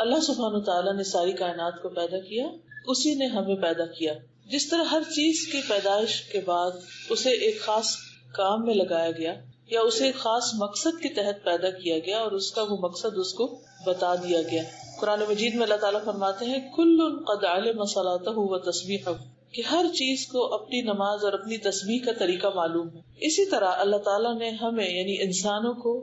اللہ سبحانہ تعالیٰ نے ساری کائنات کو پیدا کیا، اسی نے ہمیں پیدا کیا. جس طرح ہر چیز کی پیدائش کے بعد اسے ایک خاص کام میں لگایا گیا یا اسے ایک خاص مقصد کے تحت پیدا کیا گیا اور اس کا وہ مقصد اس کو بتا دیا گیا. قرآن مجید میں اللہ تعالیٰ فرماتے ہیں کل قد علم صلاتہ و تسبیحہ، کہ ہر چیز کو اپنی نماز اور اپنی تسبیح کا طریقہ معلوم ہے. اسی طرح اللہ تعالیٰ نے ہمیں یعنی انسانوں کو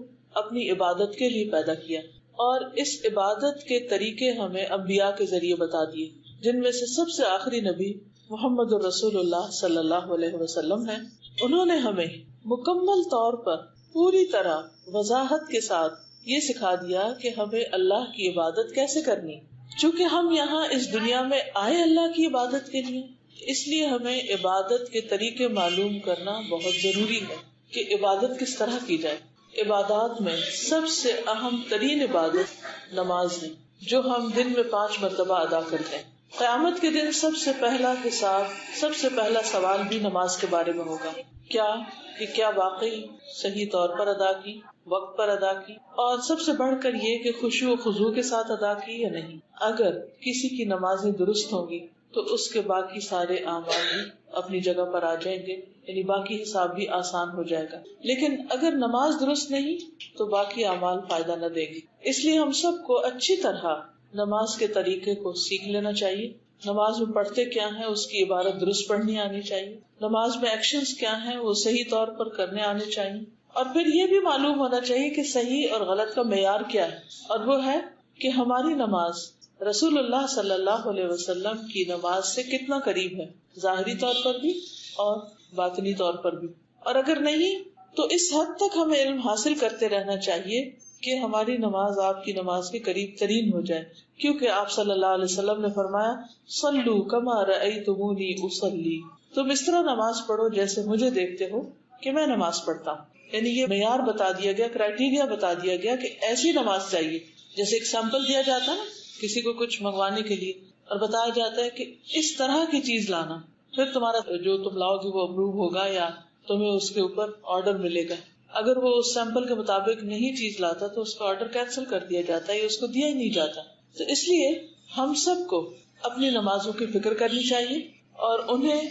اپنی عبادت کے لیے پیدا کیا اور اس عبادت کے طریقے ہمیں انبیاء کے ذریعے بتا دیے، جن میں سے سب سے آخری نبی محمد رسول اللہ صلی اللہ علیہ وسلم ہیں. انہوں نے ہمیں مکمل طور پر پوری طرح وضاحت کے ساتھ یہ سکھا دیا کہ ہمیں اللہ کی عبادت کیسے کرنی. چونکہ ہم یہاں اس دنیا میں آئے اللہ کی عبادت کے لیے، اس لیے ہمیں عبادت کے طریقے معلوم کرنا بہت ضروری ہے کہ عبادت کس طرح کی جائے. عبادات میں سب سے اہم ترین عبادت نماز ہے، جو ہم دن میں 5 مرتبہ ادا کرتے ہیں. قیامت کے دن سب سے پہلا حساب، سب سے پہلا سوال بھی نماز کے بارے میں ہوگا. کیا واقعی صحیح طور پر ادا کی، وقت پر ادا کی، اور سب سے بڑھ کر یہ کہ خشوع و خضوع کے ساتھ ادا کی یا نہیں. اگر کسی کی نمازیں درست ہوں گی تو اس کے باقی سارے اعمال بھی اپنی جگہ پر آ جائیں گے، یعنی باقی حساب بھی آسان ہو جائے گا. لیکن اگر نماز درست نہیں تو باقی اعمال فائدہ نہ دے گی. اس لیے ہم سب کو اچھی طرح نماز کے طریقے کو سیکھ لینا چاہیے. نماز میں پڑھتے کیا ہیں اس کی عبارت درست پڑھنی آنی چاہیے. نماز میں ایکشنز کیا ہیں وہ صحیح طور پر کرنے آنے چاہیے. اور پھر یہ بھی معلوم ہونا چاہیے کہ صحیح اور غلط کا معیار کیا ہے، اور وہ ہے کہ ہماری نماز رسول اللہ صلی اللہ علیہ وسلم کی نماز سے کتنا قریب ہے، ظاہری طور پر بھی اور باطنی طور پر بھی. اور اگر نہیں تو اس حد تک ہمیں علم حاصل کرتے رہنا چاہیے کہ ہماری نماز آپ کی نماز کے قریب ترین ہو جائے. کیونکہ آپ صلی اللہ علیہ وسلم نے فرمایا صلو کما رأیتمونی اصلی، تم اس طرح نماز پڑھو جیسے مجھے دیکھتے ہو کہ میں نماز پڑھتا ہوں. یعنی یہ معیار بتا دیا گیا، کرائٹیریا بتا دیا گیا کہ ایسی نماز چاہیے. جیسے ایک سیمپل دیا جاتا ہے نا کسی کو کچھ منگوانے کے لیے، اور بتایا جاتا ہے کہ اس طرح کی چیز لانا، پھر تمہارا جو تم لاؤ گے وہ اپروو ہوگا یا تمہیں اس کے اوپر آرڈر ملے گا. اگر وہ اس سیمپل کے مطابق نہیں چیز لاتا تو اس کا آرڈر کینسل کر دیا جاتا ہے یا اس کو دیا ہی نہیں جاتا. تو اس لیے ہم سب کو اپنی نمازوں کی فکر کرنی چاہیے اور انہیں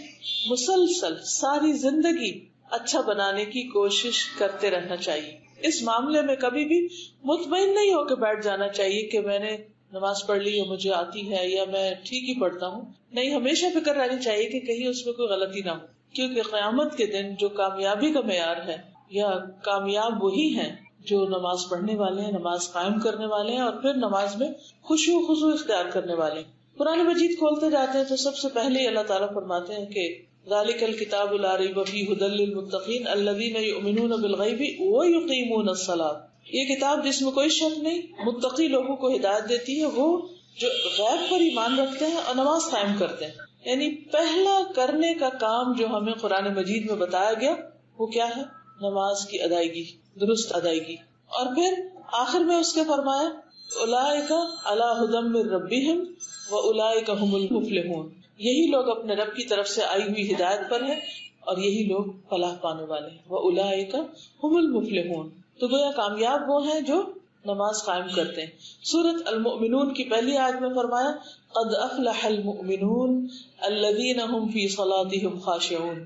مسلسل ساری زندگی اچھا بنانے کی کوشش کرتے رہنا چاہیے. اس معاملے میں کبھی بھی مطمئن نہیں ہو کے بیٹھ جانا چاہیے کہ میں نے نماز پڑھ لی یا مجھے آتی ہے یا میں ٹھیک ہی پڑھتا ہوں. نہیں، ہمیشہ فکر رہنی چاہیے کہ کہیں اس میں کوئی غلطی نہ ہو. کیونکہ قیامت کے دن جو کامیابی کا معیار ہے، یا کامیاب وہی ہیں جو نماز پڑھنے والے ہیں، نماز قائم کرنے والے ہیں، اور پھر نماز میں خشوع و خضوع اختیار کرنے والے ہیں. قرآن مجید کھولتے جاتے ہیں تو سب سے پہلے اللہ تعالیٰ فرماتے ہیں کہ ذالک الکتاب لا ریب فیہ ھدی للمتقین الذین یؤمنون بالغیب ویقیمون الصلاۃ. یہ کتاب جس میں کوئی شک نہیں، متقی لوگوں کو ہدایت دیتی ہے، وہ جو غیب پر ایمان رکھتے ہیں اور نماز قائم کرتے ہیں. یعنی پہلا کرنے کا کام جو ہمیں قرآن مجید میں بتایا گیا وہ کیا ہے؟ نماز کی ادائیگی، درست ادائیگی. اور پھر آخر میں اس کے فرمایا اولئک علی ھدی من ربہم واولئک ھم المفلحون. یہی لوگ اپنے رب کی طرف سے آئی ہوئی ہدایت پر ہیں اور یہی لوگ فلاح پانے والے ہیں. واولئک ھم المفلحون. تو گویا کامیاب وہ ہیں جو نماز قائم کرتے ہیں. سورۃ المؤمنون کی پہلی آیت میں فرمایا قد افلح المؤمنون الذین هم فی صلاتهم خاشعون.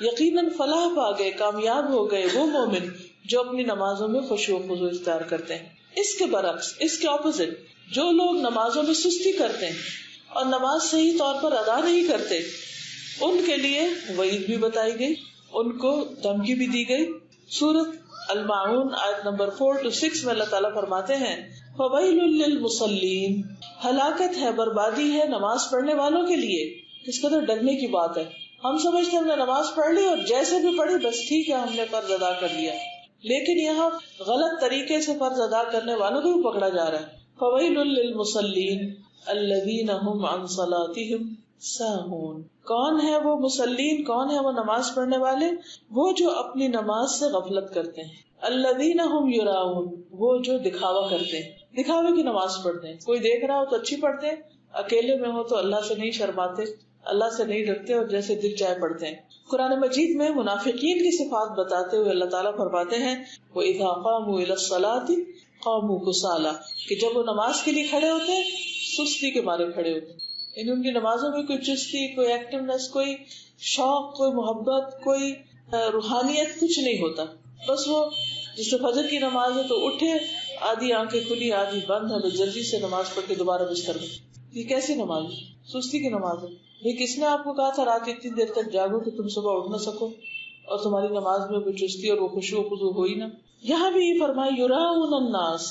یقیناً فلاح پا گئے، کامیاب ہو گئے وہ مومن جو اپنی نمازوں میں خشوع و خضوع اختیار کرتے ہیں. اس کے برعکس، اس کے اپوزٹ، جو لوگ نمازوں میں سستی کرتے ہیں اور نماز صحیح طور پر ادا نہیں کرتے، ان کے لیے وعید بھی بتائی گئی، ان کو دھمکی بھی دی گئی. سورۃ الماعون آیت نمبر 4 سے 6 میں اللہ تعالیٰ فرماتے ہیں فویل للمصلین. ہلاکت ہے، بربادی ہے نماز پڑھنے والوں کے لیے. اس قدر ڈرنے کی بات ہے. ہم سمجھتے ہیں ہم نے نماز پڑھ لی اور جیسے بھی پڑھی بس ٹھیک ہے، ہم نے فرض ادا کر لیا، لیکن یہاں غلط طریقے سے فرض ادا کرنے والوں کو بھی پکڑا جا رہا ہے. فویل للمصلین الذین هم عن صلاتهم ساہون. کون ہے وہ مصلین، کون ہے وہ نماز پڑھنے والے؟ وہ جو اپنی نماز سے غفلت کرتے ہیں. الذین هم یراؤن، وہ جو دکھاوا کرتے ہیں، دکھاوے کی نماز پڑھتے ہیں. کوئی دیکھ رہا ہو تو اچھی پڑھتے ہیں، اکیلے میں ہو تو اللہ سے نہیں شرماتے، اللہ سے نہیں ڈرتے اور جیسے دل چاہے پڑھتے ہیں. قرآن مجید میں منافقین کی صفات بتاتے ہوئے اللہ تعالیٰ فرماتے ہیں وَإِذَا قَامُوا إِلَى الصَّلَاةِ قاموا کسالى کہ جب وہ نماز کے لیے کھڑے ہوتے ہیں سستی کے مارے کھڑے ہوتے ہیں. یعنی ان کی نمازوں میں کوئی چستی، کوئی ایکٹیونیس، کوئی شوق، کوئی محبت، کوئی روحانیت کچھ نہیں ہوتا. بس وہ جس سے فجر کی نماز ہے تو اٹھے، آدھی آنکھیں کھلی آدھی بند ہے، بس جلدی سے نماز پڑھ کے دوبارہ بستر میں. یہ کیسی نماز ہے؟ سستی کی نماز ہے. یہ کس نے آپ کو کہا تھا رات اتنی دیر تک جاگو کہ تم صبح اٹھ نہ سکو اور تمہاری نماز میں کوئی چستی اور وہ خشوع و خضوع ہو ہی نہ. یہاں بھی یہ فرمایا یراؤن الناس،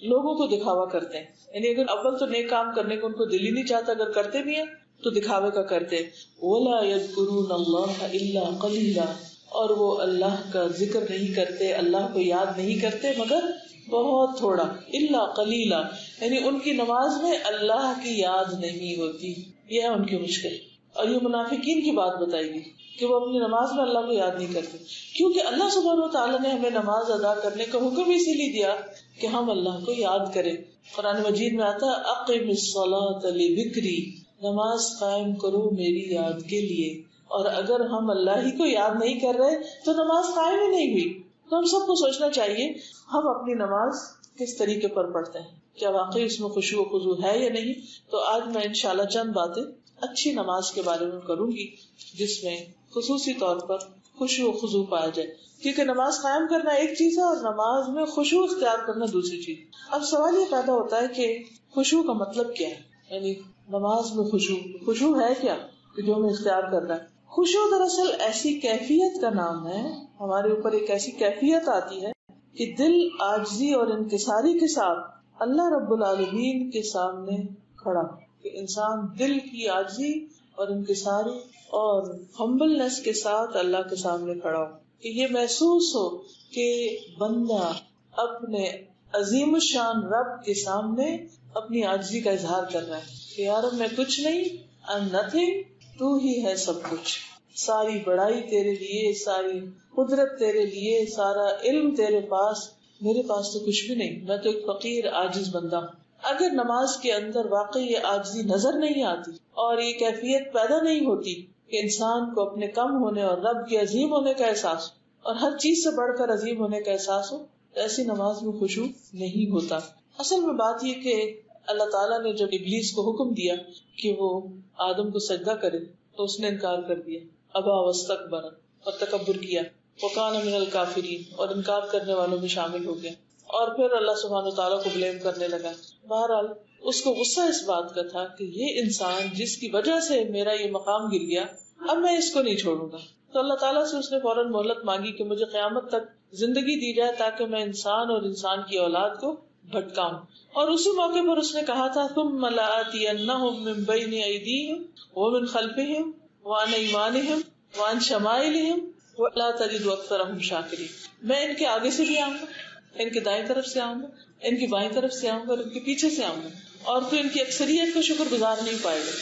لوگوں کو دکھاوا کرتے ہیں. یعنی اگر اول تو نیک کام کرنے کو ان کو دل ہی نہیں چاہتا، اگر کرتے بھی ہیں تو دکھاوے کا کرتے. ولا یذکرون اللہ الا قلیلا، اور وہ اللہ کا ذکر نہیں کرتے، اللہ کو یاد نہیں کرتے مگر بہت تھوڑا. الا قلیلا یعنی ان کی نماز میں اللہ کی یاد نہیں ہوتی. یہ ہے ان کی مشکل. اور یہ منافقین کی بات بتائی گئی کہ وہ اپنی نماز میں اللہ کو یاد نہیں کرتے، کیونکہ اللہ سبحانہ وتعالیٰ نے ہمیں نماز ادا کرنے کا حکم اسی لیے دیا کہ ہم اللہ کو یاد کریں. قرآن مجید میں آتا ہے اقم الصلاۃ لذکری، نماز قائم کرو میری یاد کے لیے. اور اگر ہم اللہ ہی کو یاد نہیں کر رہے تو نماز قائم ہی نہیں ہوئی. تو ہم سب کو سوچنا چاہیے ہم اپنی نماز کس طریقے پر پڑھتے ہیں، کیا واقعی اس میں خشوع و خضوع ہے یا نہیں. تو آج میں انشاءاللہ چند باتیں اچھی نماز کے بارے میں کروں گی جس میں خصوصی طور پر خشوع و خضوع پایا جائے، کیونکہ نماز قائم کرنا ایک چیز ہے اور نماز میں خشوع اختیار کرنا دوسری چیز. اب سوال یہ پیدا ہوتا ہے کہ خشوع کا مطلب کیا ہے، یعنی نماز میں خشوع ہے کیا کہ جو ہمیں اختیار کرنا ہے. خشوع دراصل ایسی کیفیت کا نام ہے، ہمارے اوپر ایک ایسی کیفیت آتی ہے کہ دل عاجزی اور انکساری کے ساتھ اللہ رب العالمین کے سامنے کھڑا، کہ انسان دل کی عاجزی اور انکساری اور ہمبلنس کے ساتھ اللہ کے سامنے کھڑا ہو، کہ یہ محسوس ہو کہ بندہ اپنے عظیم الشان رب کے سامنے اپنی عاجزی کا اظہار کر رہا ہے کہ یار میں کچھ نہیں، I'm nothing، تو ہی ہے سب کچھ، ساری بڑائی تیرے لیے، ساری قدرت تیرے لیے، سارا علم تیرے پاس، میرے پاس تو کچھ بھی نہیں، میں تو ایک فقیر عاجز بندہ ہوں. اگر نماز کے اندر واقعی یہ عاجزی نظر نہیں آتی اور یہ کیفیت پیدا نہیں ہوتی کہ انسان کو اپنے کم ہونے اور رب کے عظیم ہونے کا احساس اور ہر چیز سے بڑھ کر عظیم ہونے کا احساس ہو، تو ایسی نماز میں خشوع نہیں ہوتا. اصل میں بات یہ کہ اللہ تعالیٰ نے جب ابلیس کو حکم دیا کہ وہ آدم کو سجدہ کرے تو اس نے انکار کر دیا، ابا واستکبر، اور تکبر کیا، وکان من الکافرین، اور انکار کرنے والوں میں شامل ہو گیا، اور پھر اللہ سبحانہ وتعالیٰ کو بلیم کرنے لگا. بہرحال اس کو غصہ اس بات کا تھا کہ یہ انسان جس کی وجہ سے میرا یہ مقام گر گیا، اب میں اس کو نہیں چھوڑوں گا. تو اللہ تعالیٰ سے اس نے فوراً مہلت مانگی کہ مجھے قیامت تک زندگی دی جائے تاکہ میں انسان اور انسان کی اولاد کو بھٹکاؤں. اور اسی موقع پر اس نے کہا تھا ثم لآتینہم من بین ایدیہم ومن خلفہم وعن ایمانہم وعن شمائلہم ولا تجد اکثرہم شاکرین. میں ان کے آگے سے بھی آؤں گا، ان کے دائیں طرف سے آؤں گا، ان کی بائیں طرف سے آؤں گا اور ان کے پیچھے سے آؤں گا، اور تو ان کی اکثریت کو شکر گزار نہیں پائے گا.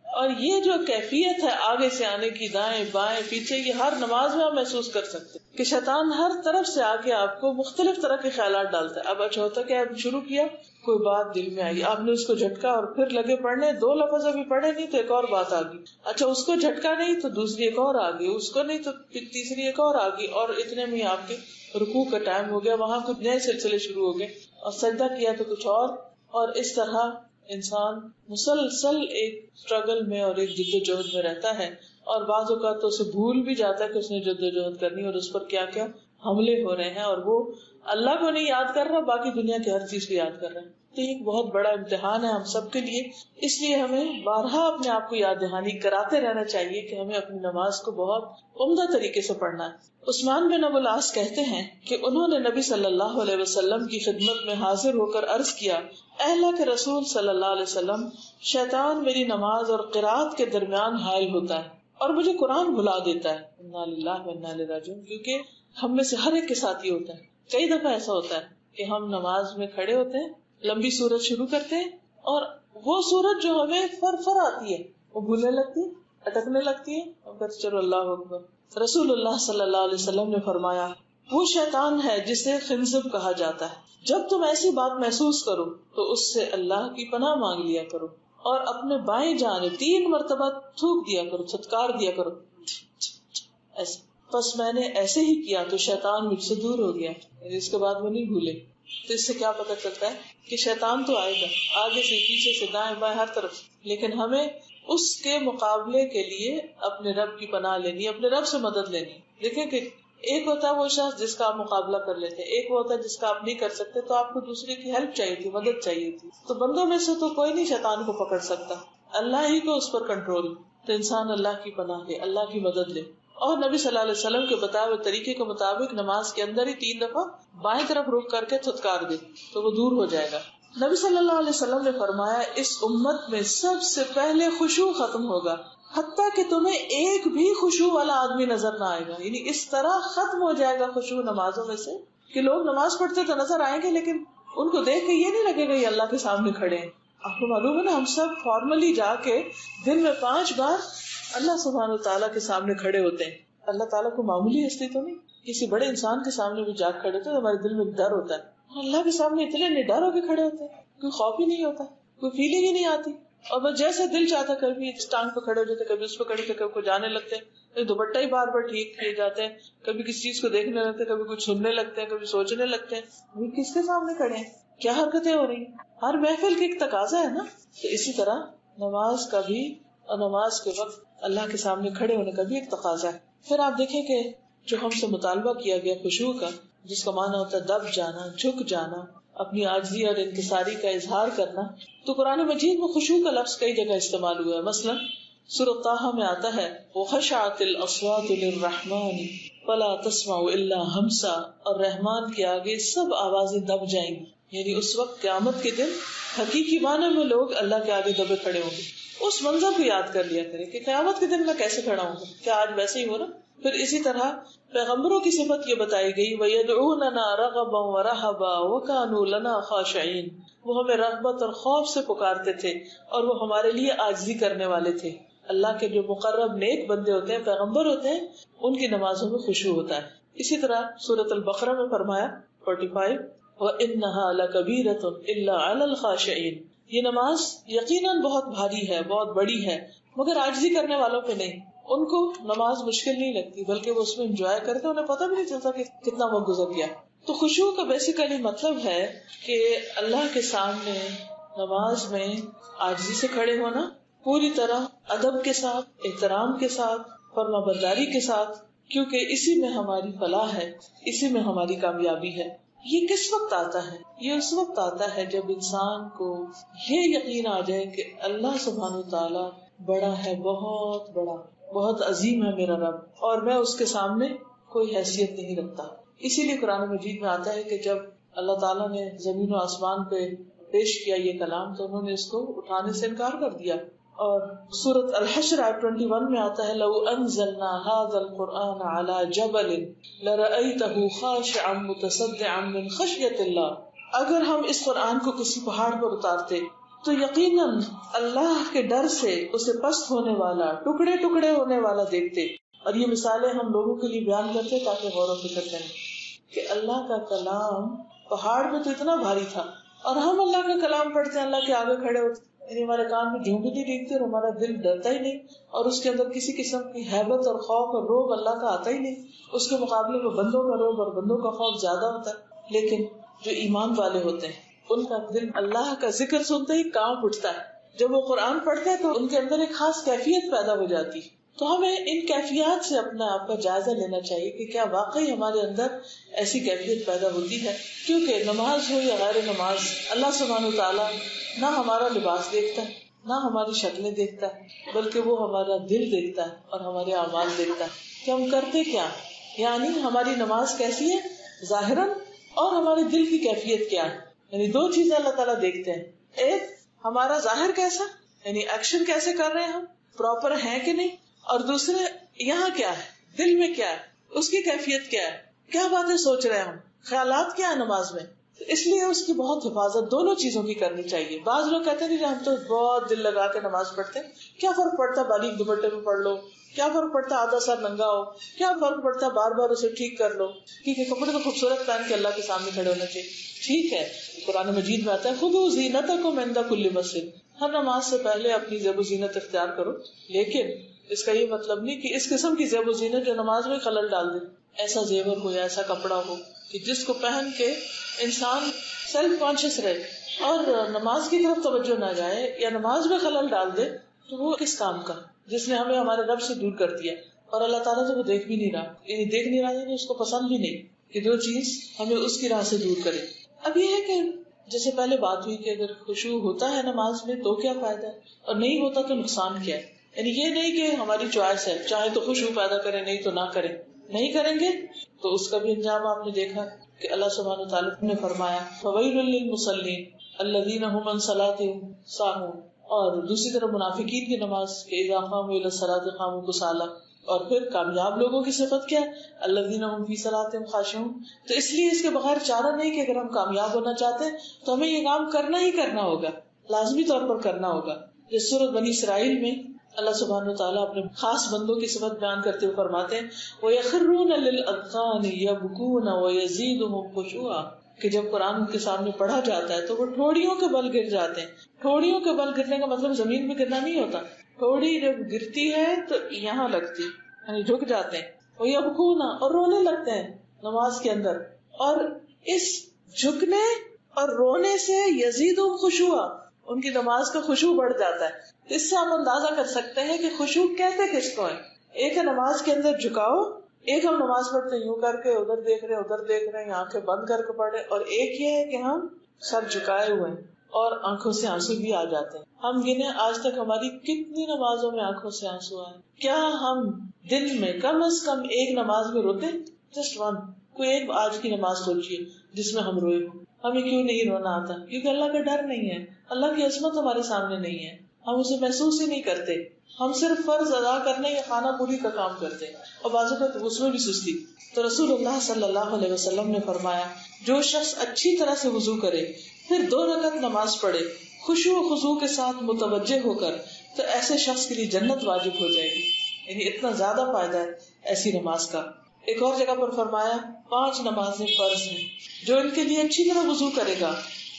اور یہ جو کیفیت ہے آگے سے آنے کی، دائیں بائیں پیچھے، یہ ہر نماز میں آپ محسوس کر سکتے کہ شیطان ہر طرف سے آ کے آپ کو مختلف طرح کے خیالات ڈالتا ہے. اب اچھا ہوتا کہ آپ شروع کیا، کوئی بات دل میں آئی، آپ نے اس کو جھٹکا اور پھر لگے پڑھنے، 2 لفظ ابھی پڑھے نہیں تو ایک اور بات آ گئی، اچھا اس کو جھٹکا نہیں تو دوسری ایک اور آ گئی، اس کو نہیں تو تیسری ایک اور آ گئی، اور اتنے میں آپ کے رکوع کا ٹائم ہو گیا، وہاں کچھ نئے سلسلے شروع ہو گئے، اور سجدہ کیا تو کچھ اور اس طرح انسان مسلسل ایک اسٹرگل میں اور ایک جدوجہد میں رہتا ہے. اور بعض اوقات تو اسے بھول بھی جاتا ہے کہ اس نے جدوجہد کرنی اور اس پر کیا کیا حملے ہو رہے ہیں، اور وہ اللہ کو نہیں یاد کر رہا، باقی دنیا کی ہر چیز کو یاد کر رہا ہے. تو یہ ایک بہت بڑا امتحان ہے ہم سب کے لیے. اس لیے ہمیں بارہا اپنے آپ کو یاد دہانی کراتے رہنا چاہیے کہ ہمیں اپنی نماز کو بہت عمدہ طریقے سے پڑھنا ہے. عثمان بن ابو العاص کہتے ہیں کہ انہوں نے نبی صلی اللہ علیہ وسلم کی خدمت میں حاضر ہو کر عرض کیا، اے اللہ کے رسول صلی اللہ علیہ وسلم، شیطان میری نماز اور قرات کے درمیان حائل ہوتا ہے اور مجھے قرآن بھلا دیتا ہے. انا للہ و انا الیہ راجعون. کیونکہ ہم میں سے ہر ایک کے ساتھ یہ ہوتا ہے. کئی دفعہ ایسا ہوتا ہے کہ ہم نماز میں کھڑے ہوتے ہیں، لمبی سورت شروع کرتے ہیں، اور وہ سورت جو ہمیں فر آتی ہے وہ بھولنے لگتی ہے، اٹکنے لگتی ہے، اور پھر چلو اللہ اکبر. رسول اللہ صلی اللہ علیہ وسلم نے فرمایا، وہ شیطان ہے جسے خنزب کہا جاتا ہے. جب تم ایسی بات محسوس کرو تو اس سے اللہ کی پناہ مانگ لیا کرو اور اپنے بائیں جانب 3 مرتبہ تھوک دیا کرو، چھٹکار دیا کرو ایسے. بس میں نے ایسے ہی کیا تو شیطان مجھ سے دور ہو گیا. اس کے بعد وہ نہیں بھولے. تو اس سے کیا پتہ چلتا ہے کہ شیطان تو آئے گا آگے سے پیچھے سے دائیں بائیں ہر طرف سے، لیکن ہمیں اس کے مقابلے کے لیے اپنے رب کی پناہ لینی، اپنے رب سے مدد لینی. دیکھیں کہ ایک ہوتا ہے وہ شخص جس کا آپ مقابلہ کر لیتے ہیں، ایک وہ ہوتا ہے جس کا آپ نہیں کر سکتے، تو آپ کو دوسرے کی ہیلپ چاہیے تھی، مدد چاہیے تھی. تو بندوں میں سے تو کوئی نہیں شیطان کو پکڑ سکتا، اللہ ہی کو اس پر کنٹرول. تو انسان اللہ کی پناہ لے، اللہ کی مدد لے. اور نبی صلی اللہ علیہ وسلم کے بتائے ہوئے طریقے کے مطابق نماز کے اندر ہی 3 دفعہ بائیں طرف رخ کر کے تھتکار دے تو وہ دور ہو جائے گا. نبی صلی اللہ علیہ وسلم نے فرمایا اس امت میں سب سے پہلے خشوع ختم ہوگا، حتیٰ کہ تمہیں ایک بھی خشوع والا آدمی نظر نہ آئے گا. یعنی اس طرح ختم ہو جائے گا خشوع نمازوں میں سے کہ لوگ نماز پڑھتے تو نظر آئیں گے، لیکن ان کو دیکھ کے یہ نہیں لگے گا یہ اللہ کے سامنے کھڑے ہیں. آپ کو معلوم ہے نا، ہم سب فارملی جا کے دن میں 5 بار اللہ سبحانہ وتعالیٰ کے سامنے کھڑے ہوتے ہیں. اللہ تعالیٰ کو معمولی ہستی تو نہیں، کسی بڑے انسان کے سامنے بھی جا کھڑے ہوتے ہیں، ہمارے دل میں ڈر ہوتا ہے. اللہ کے سامنے اتنے نڈر ہو کے کھڑے ہوتے ہیں، کوئی خوف ہی نہیں ہوتا، کوئی فیلنگ ہی نہیں آتی. اور بس جیسے دل چاہتا کبھی اس ٹانگ پہ کھڑے ہو جاتے، کبھی اس پہ کھڑے ہوتے، کبھی کو جانے لگتے ہیں، دوپٹہ ہی بار بار ٹھیک کیے جاتے ہیں، کبھی کسی چیز کو دیکھنے لگتے ہیں، کبھی کچھ سننے لگتے ہیں، کبھی سوچنے لگتے ہیں وہ کس کے سامنے کھڑے ہیں، کیا حرکتیں ہو رہی ہیں. ہر محفل کی ایک تقاضا ہے نا. تو اسی طرح نماز کا بھی، اور نماز کے وقت اللہ کے سامنے کھڑے ہونے کا بھی ایک تقاضا ہے. پھر آپ دیکھیں کہ جو ہم سے مطالبہ کیا گیا خشوع کا، جس کا معنی ہوتا ہے دب جانا، جھک جانا، اپنی عاجزی اور انکساری کا اظہار کرنا، تو قرآن مجید میں خشوع کا لفظ کئی جگہ استعمال ہوا ہے. مثلا سورۃ طٰہٰ میں آتا ہے وَخَشَعَتِ الْأَصْوَاتُ لِلرَّحْمَٰنِ فَلَا تَسْمَعُ إِلَّا ہَمْسًا، اور رحمان کے آگے سب آوازیں دب جائیں گی. یعنی اس وقت قیامت کے دن حقیقی معنی میں لوگ اللہ کے آگے دبے کھڑے ہوں گے. اس منظر کو یاد کر لیا کرے کہ قیامت کے دن میں کیسے کھڑا ہوں گا، کیا آج ویسے ہی ہو رہا. پھر اسی طرح پیغمبروں کی صفت یہ بتائی گئی وَيَدْعُونَنَا رَغَبًا وَرَهَبًا وَكَانُوا لَنَا خَاشِعِينَ، وہ ہمیں رغبت اور خوف سے پکارتے تھے اور وہ ہمارے لیے عاجزی کرنے والے تھے. اللہ کے جو مقرب نیک بندے ہوتے ہیں، پیغمبر ہوتے ہیں، ان کی نمازوں میں خشوع ہوتا ہے. اسی طرح سورۃ البقرہ میں فرمایا 45 وَإِنَّهَا لَكَبِيرَةٌ إِلَّا عَلَى الْخَاشِعِينَ، یہ نماز یقیناً بہت بھاری ہے، بہت بڑی ہے، مگر عاجزی کرنے والوں پہ نہیں. ان کو نماز مشکل نہیں لگتی، بلکہ وہ اس میں انجوائے کرتے، انہیں پتہ بھی نہیں چلتا کہ کتنا وقت گزر گیا. تو خشوع کا بیسیکلی مطلب ہے کہ اللہ کے سامنے نماز میں عاجزی سے کھڑے ہونا، پوری طرح ادب کے ساتھ، احترام کے ساتھ، فرما برداری کے ساتھ، کیونکہ اسی میں ہماری فلاح ہے، اسی میں ہماری کامیابی ہے. یہ کس وقت آتا ہے؟ یہ اس وقت آتا ہے جب انسان کو یہ یقین آ جائے کہ اللہ سبحانہ وتعالی بڑا ہے، بہت بڑا، بہت عظیم ہے میرا رب، اور میں اس کے سامنے کوئی حیثیت نہیں رکھتا. اسی لیے قرآن مجید میں آتا ہے کہ جب اللہ تعالیٰ نے زمین و آسمان پہ پیش کیا یہ کلام تو انہوں نے اس کو اٹھانے سے انکار کر دیا. اور سورۃ الحشر آیت 21 میں آتا ہے لو انزلنا هذا القرآن على جبل لرأيته خاشعا متصدعا من خشية الله، اگر ہم اس قرآن کو کسی پہاڑ پر اتارتے تو یقیناً اللہ کے ڈر سے اسے پست ہونے والا، ٹکڑے ٹکڑے ہونے والا دیکھتے. اور یہ مثالیں ہم لوگوں کے لیے بیان کرتے تاکہ غور و فکر کریں کہ اللہ کا کلام پہاڑ میں تو اتنا بھاری تھا، اور ہم اللہ کا کلام پڑھتے ہیں، اللہ کے آگے کھڑے ہوتے، یعنی ہمارے کان میں جھونکتی نہیں ٹھیکتے اور ہمارا دل ڈرتا ہی نہیں، اور اس کے اندر کسی قسم کی ہیبت اور خوف اور روب اللہ کا آتا ہی نہیں. اس کے مقابلے میں بندوں کا روب اور بندوں کا خوف زیادہ ہوتا ہے. لیکن جو ایمان والے ہوتے ہیں ان کا دل اللہ کا ذکر سنتے ہی کانپ اٹھتا ہے. جب وہ قرآن پڑھتے ہیں تو ان کے اندر ایک خاص کیفیت پیدا ہو جاتی. تو ہمیں ان کیفیات سے اپنا آپ کا جائزہ لینا چاہیے کہ کیا واقعی ہمارے اندر ایسی کیفیت پیدا ہوتی ہے. کیونکہ نماز ہو یا غیر نماز، اللہ سبحانہ وتعالیٰ نہ ہمارا لباس دیکھتا ہے، نہ ہماری شکلیں دیکھتا ہے، بلکہ وہ ہمارا دل دیکھتا ہے اور ہمارے اعمال دیکھتا ہے کہ ہم کرتے کیا. یعنی ہماری نماز کیسی ہے ظاہراً، اور ہمارے دل کی کیفیت کیا ہے. یعنی 2 چیزیں اللہ تعالیٰ دیکھتے ہیں. ایک ہمارا ظاہر کیسا، یعنی ایکشن کیسے کر رہے ہیں ہم، پراپر ہیں کہ نہیں، اور دوسرے یہاں کیا ہے، دل میں کیا ہے، اس کی کیفیت کیا ہے، کیا باتیں سوچ رہے ہیں ہم، خیالات کیا ہے نماز میں. اس لیے اس کی بہت حفاظت دونوں چیزوں کی کرنی چاہیے. بعض لوگ کہتے ہیں کہ ہم تو بہت دل لگا کے نماز پڑھتے ہیں، کیا فرق پڑتا باریک دوپٹے میں پڑھ لو، کیا فرق پڑتا آدھا سر ننگا ہو، کیا فرق پڑتا بار بار اسے ٹھیک کر لو. ٹھیک ہے، کپڑے تو خوبصورت پہن کے اللہ کے سامنے کھڑے ہونا چاہیے، ٹھیک ہے. قرآن مجید میں آتا ہے خذوا زینتکم عند کل مسجد، ہر نماز سے پہلے اپنی زیب و زینت اختیار کرو. لیکن اس کا یہ مطلب نہیں کہ اس قسم کی زیب و زینت جو نماز میں خلل ڈال دے، ایسا زیور ہو یا ایسا کپڑا ہو کہ جس کو پہن کے انسان سیلف کانشیس رہے اور نماز کی طرف توجہ نہ جائے یا نماز میں خلل ڈال دے، تو وہ کس کام کا، جس نے ہمیں ہمارے رب سے دور کر دیا اور اللہ تعالیٰ سے وہ دیکھ بھی نہیں رہا، یعنی دیکھ نہیں رہا، یعنی اس کو پسند بھی نہیں کہ جو چیز ہمیں اس کی راہ سے دور کرے۔ اب یہ ہے کہ جیسے پہلے بات ہوئی کہ اگر خشوع ہوتا ہے نماز میں تو کیا فائدہ ہے اور نہیں ہوتا تو نقصان کیا ہے، یعنی یہ نہیں کہ ہماری چوائس ہے، چاہے تو خشوع پیدا کریں نہیں تو نہ کریں، نہیں کریں گے تو اس کا بھی انجام آپ نے دیکھا کہ اللہ سبحانہ وتعالیٰ نے فرمایا فَوَيْلٌ لِّلْمُصَلِّينَ الَّذِينَ هُمْ عَنْ صَلَاتِهِمْ سَاهُونَ، اور دوسری طرف منافقین کی نماز کہ اذا قاموا الى الصلاة قاموا كسالى، اور پھر کامیاب لوگوں کی صفت کیا ہے الذین هم فی صلاتهم خاشعون۔ تو اس لیے اس کے بغیر چارہ نہیں کہ اگر ہم کامیاب ہونا چاہتے ہیں تو ہمیں یہ کام کرنا ہی کرنا ہوگا، لازمی طور پر کرنا ہوگا۔ جس سورۃ بنی اسرائیل میں اللہ سبحانہ وتعالیٰ اپنے خاص بندوں کی صفت بیان کرتے ہوئے فرماتے ہیں وَيَخِرُّونَ لِلْأَذْقَانِ يَبْكُونَ وَيَزِيدُهُمْ خُشُوعًا، کہ جب قرآن کے سامنے پڑھا جاتا ہے تو وہ ٹھوڑیوں کے بل گر جاتے ہیں۔ ٹھوڑیوں کے بل گرنے کا مطلب زمین میں گرنا نہیں ہوتا، ٹھوڑی جب گرتی ہے تو یہاں لگتی، یعنی جھک جاتے ہیں، وَيَبْكُونَ، اور رونے لگتے ہیں نماز کے اندر، اور اس جھکنے اور رونے سے یزیدہم خشوعا، ان کی نماز کا خشوع بڑھ جاتا ہے۔ اس سے آپ اندازہ کر سکتے ہیں کہ خشوع کہتے کس کو ہے۔ ایک ہے نماز کے اندر جھکاؤ، ایک ہم نماز پڑھتے ہیں یوں کر کے ادھر دیکھ رہے ادھر دیکھ رہے ہیں آنکھیں بند کر کے پڑھ رہے، اور ایک یہ ہے کہ ہم سر جھکائے ہوئے ہیں اور آنکھوں سے آنسو بھی آ جاتے ہیں۔ ہم گنے آج تک ہماری کتنی نمازوں میں آنکھوں سے آنسو آئے، کیا ہم دن میں کم از کم ایک نماز میں روتے؟ جسٹ ون، کوئی ایک آج کی نماز سوچیے جس میں ہم روئے ہوں۔ ہمیں کیوں نہیں رونا آتا؟ کیونکہ اللہ کا ڈر نہیں ہے، اللہ کی عظمت ہمارے سامنے نہیں ہے، ہم اسے محسوس ہی نہیں کرتے، ہم صرف فرض ادا کرنے یا خانہ پوری کا کام کرتے ہیں، اور بعض اوقات اس میں بھی سستی۔ تو رسول اللہ صلی اللہ علیہ وسلم نے فرمایا جو شخص اچھی طرح سے وضو کرے پھر 2 رکعت نماز پڑھے خشوع و خضوع کے ساتھ متوجہ ہو کر، تو ایسے شخص کے لیے جنت واجب ہو جائے گی، یعنی اتنا زیادہ فائدہ ہے ایسی نماز کا۔ ایک اور جگہ پر فرمایا 5 نمازیں فرض ہیں، جو ان کے لیے اچھی طرح وضو کرے گا،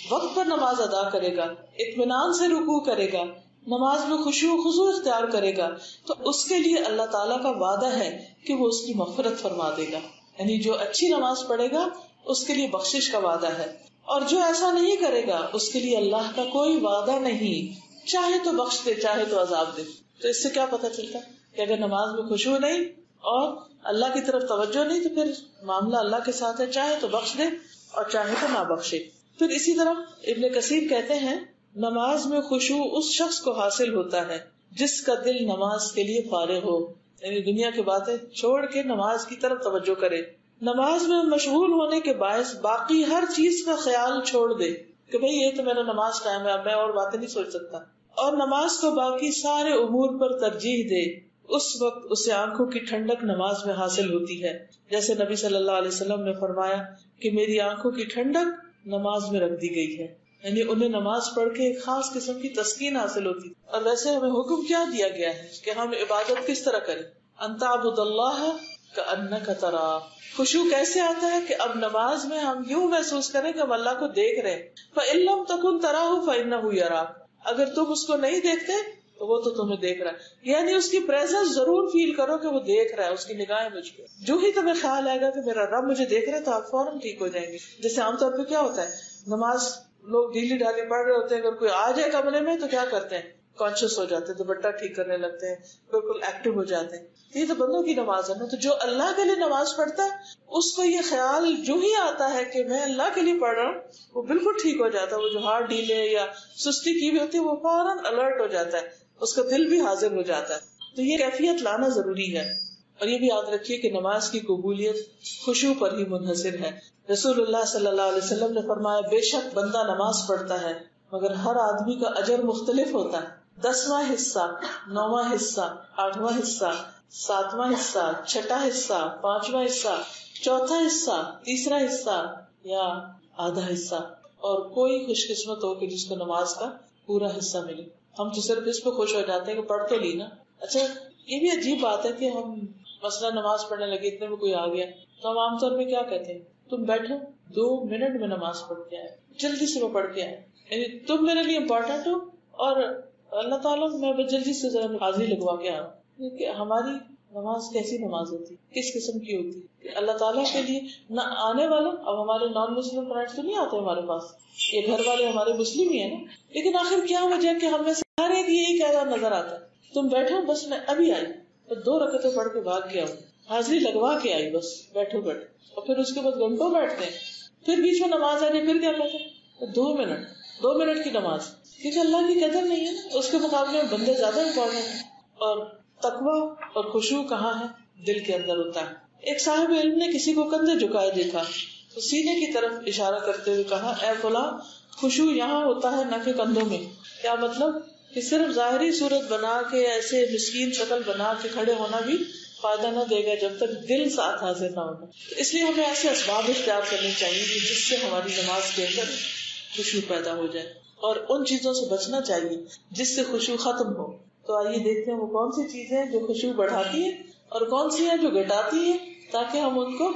وقت پر نماز ادا کرے گا، اطمینان سے رکوع کرے گا، نماز میں خشوع و خضوع اختیار کرے گا، تو اس کے لیے اللہ تعالیٰ کا وعدہ ہے کہ وہ اس کی مغفرت فرما دے گا، یعنی جو اچھی نماز پڑھے گا اس کے لیے بخشش کا وعدہ ہے، اور جو ایسا نہیں کرے گا اس کے لیے اللہ کا کوئی وعدہ نہیں، چاہے تو بخش دے چاہے تو عذاب دے۔ تو اس سے کیا پتہ چلتا کہ اگر نماز میں خشوع نہیں اور اللہ کی طرف توجہ نہیں تو پھر معاملہ اللہ کے ساتھ ہے، چاہے تو بخش دے اور چاہے تو نہ بخشے۔ پھر اسی طرح ابن کثیر کہتے ہیں نماز میں خشوع اس شخص کو حاصل ہوتا ہے جس کا دل نماز کے لیے فارغ ہو، یعنی دنیا کی باتیں چھوڑ کے نماز کی طرف توجہ کرے، نماز میں مشغول ہونے کے باعث باقی ہر چیز کا خیال چھوڑ دے کہ بھئی یہ تو میرا نماز ٹائم ہے، اب میں اور باتیں نہیں سوچ سکتا، اور نماز کو باقی سارے امور پر ترجیح دے، اس وقت اسے آنکھوں کی ٹھنڈک نماز میں حاصل ہوتی ہے، جیسے نبی صلی اللہ علیہ وسلم نے فرمایا کہ میری آنکھوں کی ٹھنڈک نماز میں رکھ دی گئی ہے، یعنی انہیں نماز پڑھ کے ایک خاص قسم کی تسکین حاصل ہوتی۔ اور ویسے ہمیں حکم کیا دیا گیا ہے کہ ہم عبادت کس طرح کریں، ان تعبد اللہ کأنک تراہ۔ خشوع کیسے آتا ہے کہ اب نماز میں ہم یوں محسوس کریں کہ ہم اللہ کو دیکھ رہے ہیں، فإن لم تکن تراہ فإنہ یراک، اگر تم اس کو نہیں دیکھتے تو وہ تو تمہیں دیکھ رہا ہے، یعنی اس کی پریزنس ضرور فیل کرو کہ وہ دیکھ رہا ہے، اس کی نگاہیں مجھ پہ۔ جو ہی تمہیں خیال آئے گا کہ میرا رب مجھے دیکھ رہا ہے تو آپ فوراً ٹھیک ہو جائیں گے۔ جیسے عام طور پہ کیا ہوتا ہے نماز لوگ ڈھیلی ڈھالی پڑھ رہے ہوتے ہیں، اگر کوئی آ جائے کمرے میں تو کیا کرتے ہیں کانشیس ہو جاتے ہیں، دوپٹہ ٹھیک کرنے لگتے ہیں، بالکل ایکٹیو ہو جاتے ہیں۔ یہ تو بندوں کی نماز ہے نا، تو جو اللہ کے لیے نماز پڑھتا ہے اس کو یہ خیال جو ہی آتا ہے کہ میں اللہ کے لیے پڑھ رہا ہوں وہ بالکل ٹھیک ہو جاتا ہے، وہ جو ہاتھ ڈھیلے یا سستی کی ہوئی ہوتی ہے وہ فوراً الرٹ ہو جاتا ہے، اس کا دل بھی حاضر ہو جاتا ہے۔ تو یہ کیفیت لانا ضروری ہے، اور یہ بھی یاد رکھیے کہ نماز کی قبولیت خشوع پر ہی منحصر ہے۔ رسول اللہ صلی اللہ علیہ وسلم نے فرمایا بے شک بندہ نماز پڑھتا ہے مگر ہر آدمی کا اجر مختلف ہوتا ہے، 10واں حصہ، 9واں حصہ، 8واں حصہ، 7واں حصہ، 6واں حصہ، 5واں حصہ، 4تھا حصہ، 3را حصہ یا آدھا حصہ، اور کوئی خوش قسمت ہو کہ جس کو نماز کا پورا حصہ ملے۔ ہم تو صرف اس پہ خوش ہو جاتے ہیں کہ پڑھ تو لی نا۔ اچھا یہ بھی عجیب بات ہے کہ ہم مثلا نماز پڑھنے لگے، اتنے میں کوئی آ گیا تو ہم عام طور پہ کیا کہتے ہیں تم بیٹھو 2 منٹ میں نماز پڑھ کے آئے، جلدی سے وہ پڑھ کے آئے، یعنی تم میرے لیے امپورٹنٹ ہو اور اللہ تعالیٰ میں جلدی سے ذرا حاضری لگوا کے آؤں۔ ہماری نماز کیسی نماز ہوتی، کس قسم کی ہوتی کہ اللہ تعالیٰ کے لیے نہ آنے والا. اب ہمارے نان مسلم فرینڈس تو نہیں آتے ہمارے پاس، یہ گھر والے ہمارے مسلم ہی ہیں نا، لیکن آخر کیا وجہ کہ ہم میں سے ہر ایک یہی کہہ رہا نظر آتا ہے تم بیٹھو بس میں ابھی آئی، اور 2 رکعتیں پڑھ کے بھاگ کے آؤں، حاضری لگوا کے آئی، بس بیٹھو بیٹھو. اور پھر اس کے بعد گھنٹوں بیٹھتے ہیں، پھر بیچ میں نماز آ جائے پھر کیا کہتے ہیں 2 منٹ کی نماز، کیونکہ اللہ کی قدر نہیں ہے نا. اس کے مقابلے میں بندے زیادہ امپورٹنٹ ہیں. اور تقویٰ اور خشوع کہاں ہے؟ دل کے اندر ہوتا ہے. ایک صاحب علم نے کسی کو کندھے جھکائے دیکھا تو سینے کی طرف اشارہ کرتے ہوئے کہا اے فلاں خشوع یہاں ہوتا ہے نہ کہ کندھوں میں. کیا مطلب کہ صرف ظاہری صورت بنا کے ایسے مسکین شکل بنا کے کھڑے ہونا بھی فائدہ نہ دے گا جب تک دل ساتھ حاضر نہ ہوگا. اس لیے ہمیں ایسے اسباب اختیار کرنے چاہیے کہ جس سے ہماری نماز کے اندر خشوع پیدا ہو جائے، اور ان چیزوں سے بچنا چاہیے جس سے خشوع ختم ہو. تو آئیے دیکھتے ہیں وہ کون سی چیزیں ہیں جو خشوع بڑھاتی ہیں اور کون سی ہیں جو گھٹاتی ہیں، تاکہ ہم ان کو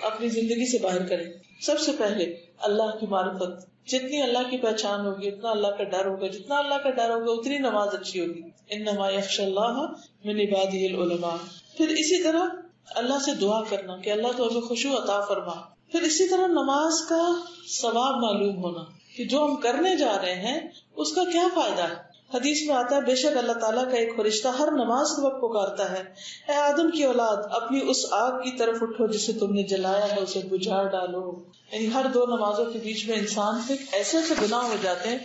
اپنی زندگی سے باہر کریں. سب سے پہلے اللہ کی معرفت. جتنی اللہ کی پہچان ہوگی اتنا اللہ کا ڈر ہوگا، جتنا اللہ کا ڈر ہوگا اتنی نماز اچھی ہوگی. انما یخشی اللہ من عبادہ العلماء. پھر اسی طرح اللہ سے دعا کرنا کہ اللہ تو ہمیں خشوع عطا فرما. پھر اسی طرح نماز کا ثواب معلوم ہونا کہ جو ہم کرنے جا رہے ہیں اس کا کیا فائدہ ہے. حدیث میں آتا ہے بے شک اللہ تعالیٰ کا ایک فرشتہ ہر نماز کے وقت پکارتا ہے اے آدم کی اولاد اپنی اس آگ کی طرف اٹھو جسے تم نے جلایا ہے اسے بجھا ڈالو. یعنی ہر 2 نمازوں کے بیچ میں انسان سے ایسے ایسے گناہ ہو جاتے ہیں،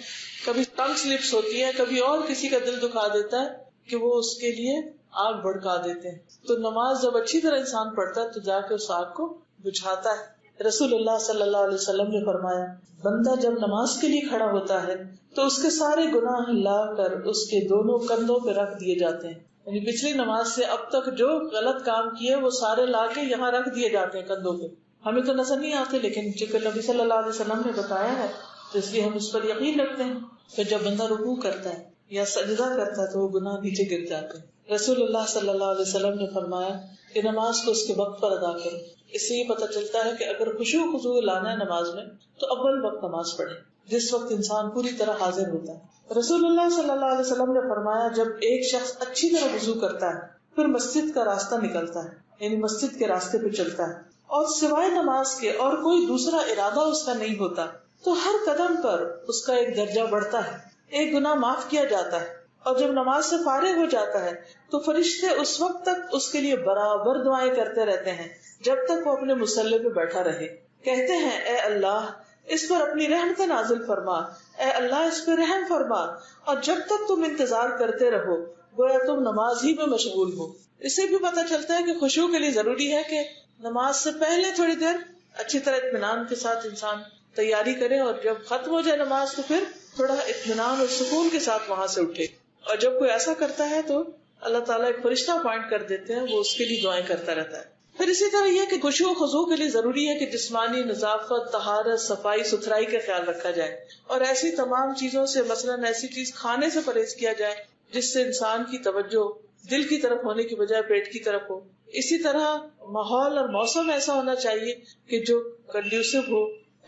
کبھی ٹنگ سلپس ہوتی ہے، کبھی اور کسی کا دل دکھا دیتا ہے کہ وہ اس کے لیے آگ بھڑکا دیتے ہیں. تو نماز جب اچھی طرح انسان پڑھتا ہے تو جا کے اس آگ کو بجھاتا ہے. رسول اللہ صلی اللہ علیہ وسلم نے فرمایا بندہ جب نماز کے لیے کھڑا ہوتا ہے تو اس کے سارے گناہ لا کر اس کے دونوں کندھوں پہ رکھ دیے جاتے ہیں. یعنی پچھلی نماز سے اب تک جو غلط کام کیے وہ سارے لا کے یہاں رکھ دیے جاتے ہیں کندھوں پہ. ہمیں تو نظر نہیں آتے، لیکن چونکہ نبی صلی اللہ علیہ وسلم نے بتایا ہے تو اس لیے ہم اس پر یقین رکھتے ہیں. پھر جب بندہ رکوع کرتا ہے یا سجدہ کرتا ہے تو وہ گناہ نیچے گر جاتے ہیں. رسول اللہ صلی اللہ علیہ وسلم نے فرمایا کہ نماز کو اس کے وقت پر ادا کرو. اس سے یہ پتہ چلتا ہے کہ اگر خشوع خضوع لانا ہے نماز میں تو اول وقت نماز پڑھے جس وقت انسان پوری طرح حاضر ہوتا ہے. رسول اللہ صلی اللہ علیہ وسلم نے فرمایا جب ایک شخص اچھی طرح وضو کرتا ہے پھر مسجد کا راستہ نکلتا ہے، یعنی مسجد کے راستے پہ چلتا ہے، اور سوائے نماز کے اور کوئی دوسرا ارادہ اس کا نہیں ہوتا، تو ہر قدم پر اس کا ایک درجہ بڑھتا ہے، ایک گناہ معاف کیا جاتا ہے. اور جب نماز سے فارغ ہو جاتا ہے تو فرشتے اس وقت تک اس کے لیے برابر دعائیں کرتے رہتے ہیں جب تک وہ اپنے مصلی پہ بیٹھا رہے. کہتے ہیں اے اللہ اس پر اپنی رحمت نازل فرما، اے اللہ اس پہ رحم فرما، اور جب تک تم انتظار کرتے رہو گویا تم نماز ہی میں مشغول ہو. اس سے بھی پتہ چلتا ہے کہ خشوع کے لیے ضروری ہے کہ نماز سے پہلے تھوڑی دیر اچھی طرح اطمینان کے ساتھ انسان تیاری کرے، اور جب ختم ہو جائے نماز تو پھر تھوڑا اطمینان اور سکون کے ساتھ وہاں سے اٹھے. اور جب کوئی ایسا کرتا ہے تو اللہ تعالیٰ ایک فرشتہ اپوائنٹ کر دیتے ہیں، وہ اس کے لیے دعائیں کرتا رہتا ہے. پھر اسی طرح یہ کہ خشوع و خضوع کے لیے ضروری ہے کہ جسمانی نظافت، طہارت، صفائی ستھرائی کا خیال رکھا جائے، اور ایسی تمام چیزوں سے مثلاً ایسی چیز کھانے سے پرہیز کیا جائے جس سے انسان کی توجہ دل کی طرف ہونے کی بجائے پیٹ کی طرف ہو. اسی طرح ماحول اور موسم ایسا ہونا چاہیے کہ جو کنڈیوسو ہو،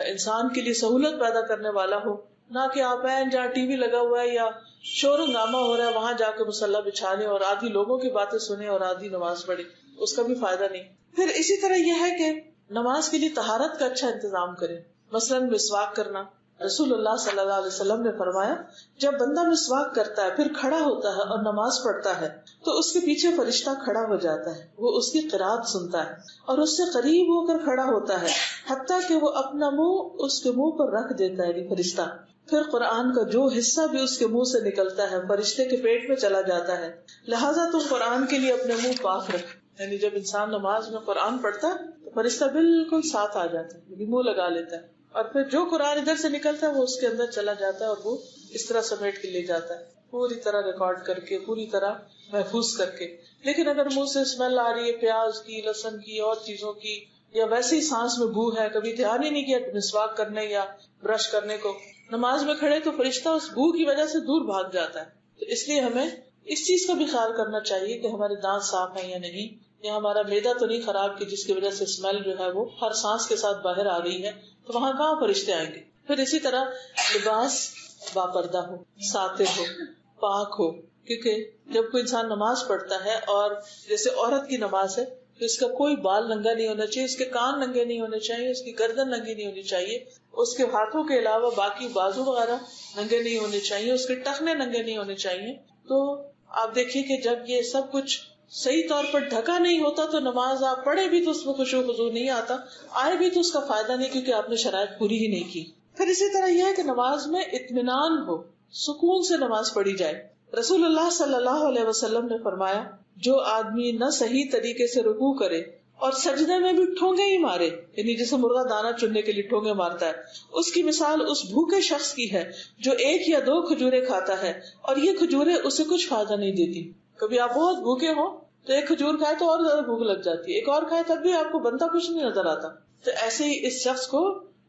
انسان کے لیے سہولت پیدا کرنے والا ہو، نہ کہ آپ ہیں جہاں ٹی وی لگا ہوا ہے یا شور ہنگامہ ہو رہا ہے وہاں جا کے مصلی بچھا لیں اور آدھی لوگوں کی باتیں سنیں اور آدھی نماز پڑھیں، اس کا بھی فائدہ نہیں. پھر اسی طرح یہ ہے کہ نماز کے لیے طہارت کا اچھا انتظام کریں، مثلاً مسواک کرنا. رسول اللہ صلی اللہ علیہ وسلم نے فرمایا جب بندہ مسواک کرتا ہے پھر کھڑا ہوتا ہے اور نماز پڑھتا ہے تو اس کے پیچھے فرشتہ کھڑا ہو جاتا ہے، وہ اس کی قرات سنتا ہے اور اس سے قریب ہو کر کھڑا ہوتا ہے حتیٰ کہ وہ اپنا منہ اس کے منہ پر رکھ دیتا ہے، یعنی فرشتہ. پھر قرآن کا جو حصہ بھی اس کے منہ سے نکلتا ہے فرشتے کے پیٹ میں چلا جاتا ہے. لہٰذا تم قرآن کے لیے اپنے منہ پاک رکھ. یعنی جب انسان نماز میں قرآن پڑھتا ہے تو فرشتہ بالکل ساتھ آ جاتا ہے، یعنی منہ لگا لیتا ہے، اور پھر جو قرآن ادھر سے نکلتا ہے وہ اس کے اندر چلا جاتا ہے اور وہ اس طرح سمیٹ کے لے جاتا ہے، پوری طرح ریکارڈ کر کے، پوری طرح محفوظ کر کے. لیکن اگر منہ سے اسمیل آ رہی ہے پیاز کی، لہسن کی، اور چیزوں کی، یا ویسے ہی سانس میں بو ہے، کبھی دھیان ہی نہیں کیا مسواک کرنے یا برش کرنے کو، نماز میں کھڑے تو فرشتہ اس بو کی وجہ سے دور بھاگ جاتا ہے. تو اس لیے ہمیں اس چیز کا بھی خیال کرنا چاہیے کہ ہمارے دانت صاف ہیں یا نہیں، یا ہمارا معدہ تو نہیں خراب کہ جس کی وجہ سے اسمیل جو ہے وہ ہر سانس کے ساتھ باہر آ رہی ہے، تو وہاں کہاں فرشتے آئیں گے. پھر اسی طرح لباس باپردہ ہو، ساتر ہو. پاک ہو. کیونکہ جب کوئی انسان نماز پڑھتا ہے اور جیسے عورت کی نماز ہے تو اس کا کوئی بال ننگا نہیں ہونا چاہیے, اس کے کان ننگے نہیں ہونے چاہیے, اس کی گردن ننگی نہیں ہونی چاہیے, اس کے ہاتھوں کے علاوہ باقی بازو وغیرہ ننگے نہیں ہونے چاہیے, اس کے ٹخنے ننگے نہیں ہونے چاہیے. تو آپ دیکھیے کہ جب یہ سب کچھ صحیح طور پر ڈھکا نہیں ہوتا تو نماز آپ پڑھے بھی تو اس میں خشوع و خضوع نہیں آتا, آئے بھی تو اس کا فائدہ نہیں, کیونکہ آپ نے شرائط پوری ہی نہیں کی. پھر اسی طرح یہ ہے کہ نماز میں اطمینان ہو, سکون سے نماز پڑھی جائے. رسول اللہ صلی اللہ علیہ وسلم نے فرمایا, جو آدمی نہ صحیح طریقے سے رکوع کرے اور سجدے میں بھی ٹھونگے ہی مارے, یعنی جیسے مرغا دانا چننے کے لیے ٹھونگے مارتا ہے, اس کی مثال اس بھوکے شخص کی ہے جو 1 یا 2 کھجوریں کھاتا ہے اور یہ کھجوریں اسے کچھ فائدہ نہیں دیتی. کبھی آپ بہت بھوکے ہو تو 1 کھجور کھائے تو اور زیادہ بھوک لگ جاتی ہے, ایک اور کھائے تب بھی آپ کو بنتا کچھ نہیں نظر آتا. تو ایسے ہی اس شخص کو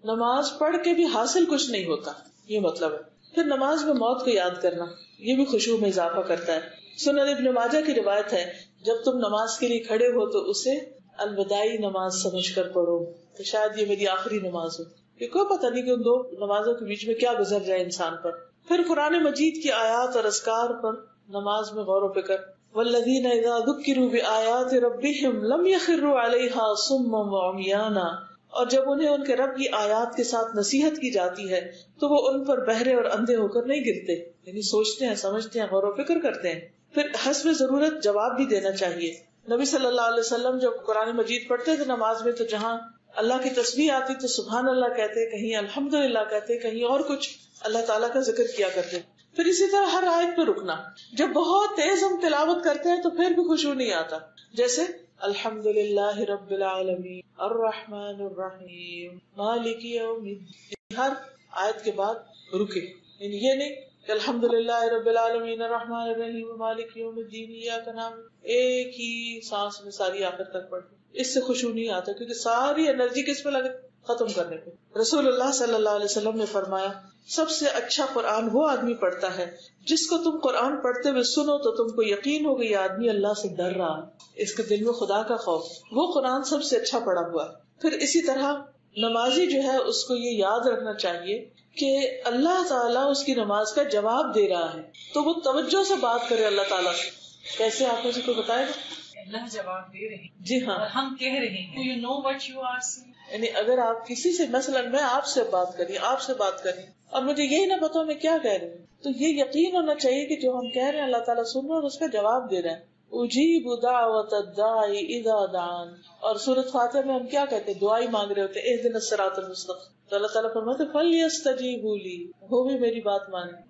نماز پڑھ کے بھی حاصل کچھ نہیں ہوتا, یہ مطلب ہے. پھر نماز میں موت کو یاد کرنا, یہ بھی خشوع میں اضافہ کرتا ہے. سنن ابن ماجہ کی روایت ہے, جب تم نماز کے لیے کھڑے ہو تو اسے الوداعی نماز سمجھ کر پڑھو, تو شاید یہ میری آخری نماز ہو. یہ کوئی پتہ نہیں کہ ان 2 نمازوں کے بیچ میں کیا گزر جائے انسان پر. پھر قرآن مجید کی آیات اور اذکار پر نماز میں غور و فکر. والذین اذا ذکروا بآیات ربہم لم یخروا علیہا صما وعمیانا, اور جب انہیں ان کے رب کی آیات کے ساتھ نصیحت کی جاتی ہے تو وہ ان پر بہرے اور اندھے ہو کر نہیں گرتے, یعنی سوچتے ہیں, سمجھتے ہیں, غور و فکر کرتے ہیں. پھر حسب ضرورت جواب بھی دینا چاہیے. نبی صلی اللہ علیہ وسلم جب قرآن مجید پڑھتے تھے نماز میں تو جہاں اللہ کی تسبیح آتی تو سبحان اللہ کہتے, کہیں الحمدللہ کہتے, کہیں اور کچھ اللہ تعالیٰ کا ذکر کیا کرتے. پھر اسی طرح ہر آیت پہ رکنا. جب بہت تیز ہم تلاوت کرتے ہیں تو پھر بھی خشوع نہیں آتا, جیسے الحمدللہ رب العالمین الرحمن الرحیم مالک یوم الدین, ہر آیت کے بعد رکے, یعنی یہ نہیں کہ الحمدللہ رب العالمین الرحمن الرحیم مالک یوم الدین ایاک نعبد, ایک ہی سانس میں ساری آخر تک پڑھتے. اس سے خشوع نہیں آتا کیونکہ ساری انرجی کس پہ لگے, ختم کرنے پہ. رسول اللہ صلی اللہ علیہ وسلم نے فرمایا, سب سے اچھا قرآن وہ آدمی پڑھتا ہے جس کو تم قرآن پڑھتے ہوئے سنو تو تم کو یقین ہو کہ یہ آدمی اللہ سے ڈر رہا ہے, اس کے دل میں خدا کا خوف, وہ قرآن سب سے اچھا پڑھا ہوا. پھر اسی طرح نمازی جو ہے اس کو یہ یاد رکھنا چاہیے کہ اللہ تعالیٰ اس کی نماز کا جواب دے رہا ہے, تو وہ توجہ سے بات کرے اللہ تعالیٰ سے. کیسے آپ مجھے کو بتائے گا؟ اللہ جواب دے رہے ہیں, جی ہاں, اور ہم کہہ رہے ہیں you know what you are saying. یعنی اگر آپ کسی سے, مثلا میں آپ سے بات کری, آپ سے بات کری اور مجھے یہی نہ پتا میں کیا کہہ رہی ہوں, تو یہ یقین ہونا چاہیے کہ جو ہم کہہ رہے ہیں اللہ تعالیٰ سن رہا ہے اور اس کا جواب دے رہا ہے. اجیب دعوت الداعی اذا دعان, اور سورۃ فاتحہ میں ہم کیا کہتے ہیں, دعائی مانگ رہے ہوتے, اہدنا الصراط المستقیم, تو اللہ تعالیٰ فرماتے فلیستجیبوا لی, وہ بھی میری بات مانے,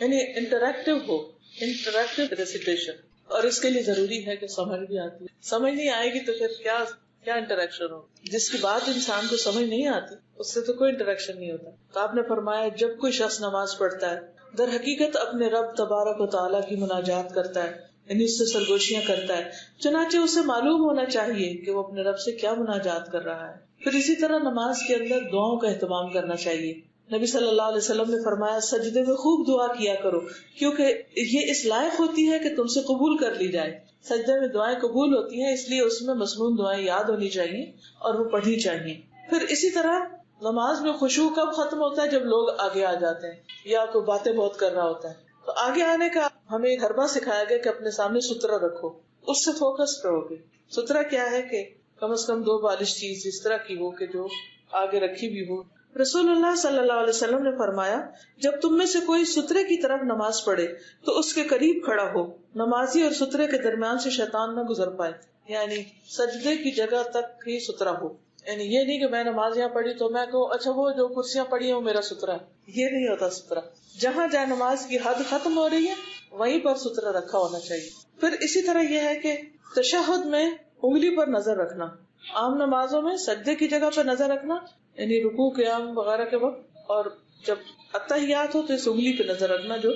یعنی انٹریکٹیو ہو, انٹریکٹیو ریسیٹیشن. اور اس کے لیے ضروری ہے کہ سمجھ بھی آتی ہے, سمجھ نہیں آئے گی تو پھر کیا انٹریکشن ہو. جس کی بات انسان کو سمجھ نہیں آتی اس سے تو کوئی انٹریکشن نہیں ہوتا. تو آپ نے فرمایا جب کوئی شخص نماز پڑھتا ہے در حقیقت اپنے رب تبارک و تعالیٰ کی مناجات کرتا ہے, یعنی اس سے سرگوشیاں کرتا ہے, چنانچہ اسے معلوم ہونا چاہیے کہ وہ اپنے رب سے کیا مناجات کر رہا ہے. پھر اسی طرح نماز کے اندر دعاؤں کا اہتمام کرنا چاہیے. نبی صلی اللہ علیہ وسلم نے فرمایا سجدے میں خوب دعا کیا کرو کیونکہ یہ اس لائق ہوتی ہے کہ تم سے قبول کر لی جائے. سجدے میں دعائیں قبول ہوتی ہیں, اس لیے اس میں مسنون دعائیں یاد ہونی چاہیے اور وہ پڑھنی چاہیے. پھر اسی طرح نماز میں خشوع کب ختم ہوتا ہے, جب لوگ آگے آ جاتے ہیں یا کوئی باتیں بہت کر رہا ہوتا ہے. تو آگے آنے کا ہمیں ایک حربہ سکھایا گیا کہ اپنے سامنے سترہ رکھو, اس سے فوکس رہو گے. سترہ کیا ہے کہ کم از کم 2 بالش چیز اس طرح کی ہو کہ جو آگے رکھی بھی ہو. رسول اللہ صلی اللہ علیہ وسلم نے فرمایا جب تم میں سے کوئی سترے کی طرف نماز پڑھے تو اس کے قریب کھڑا ہو, نمازی اور سترے کے درمیان سے شیطان نہ گزر پائے, یعنی سجدے کی جگہ تک ہی سترا ہو. یعنی یہ نہیں کہ میں نماز یہاں پڑھی تو میں کہوں اچھا وہ جو کرسیاں پڑھی ہیں وہ میرا سترا ہے, یہ نہیں ہوتا سترا. جہاں جہاں نماز کی حد ختم ہو رہی ہے وہیں پر سترا رکھا ہونا چاہیے. پھر اسی طرح یہ ہے کہ تشہد میں انگلی پر نظر رکھنا, عام نمازوں میں سجدے کی جگہ پر نظر رکھنا یعنی رکوع قیام وغیرہ کے وقت, اور جب اتحیات ہو تو اس انگلی پہ نظر رکھنا جو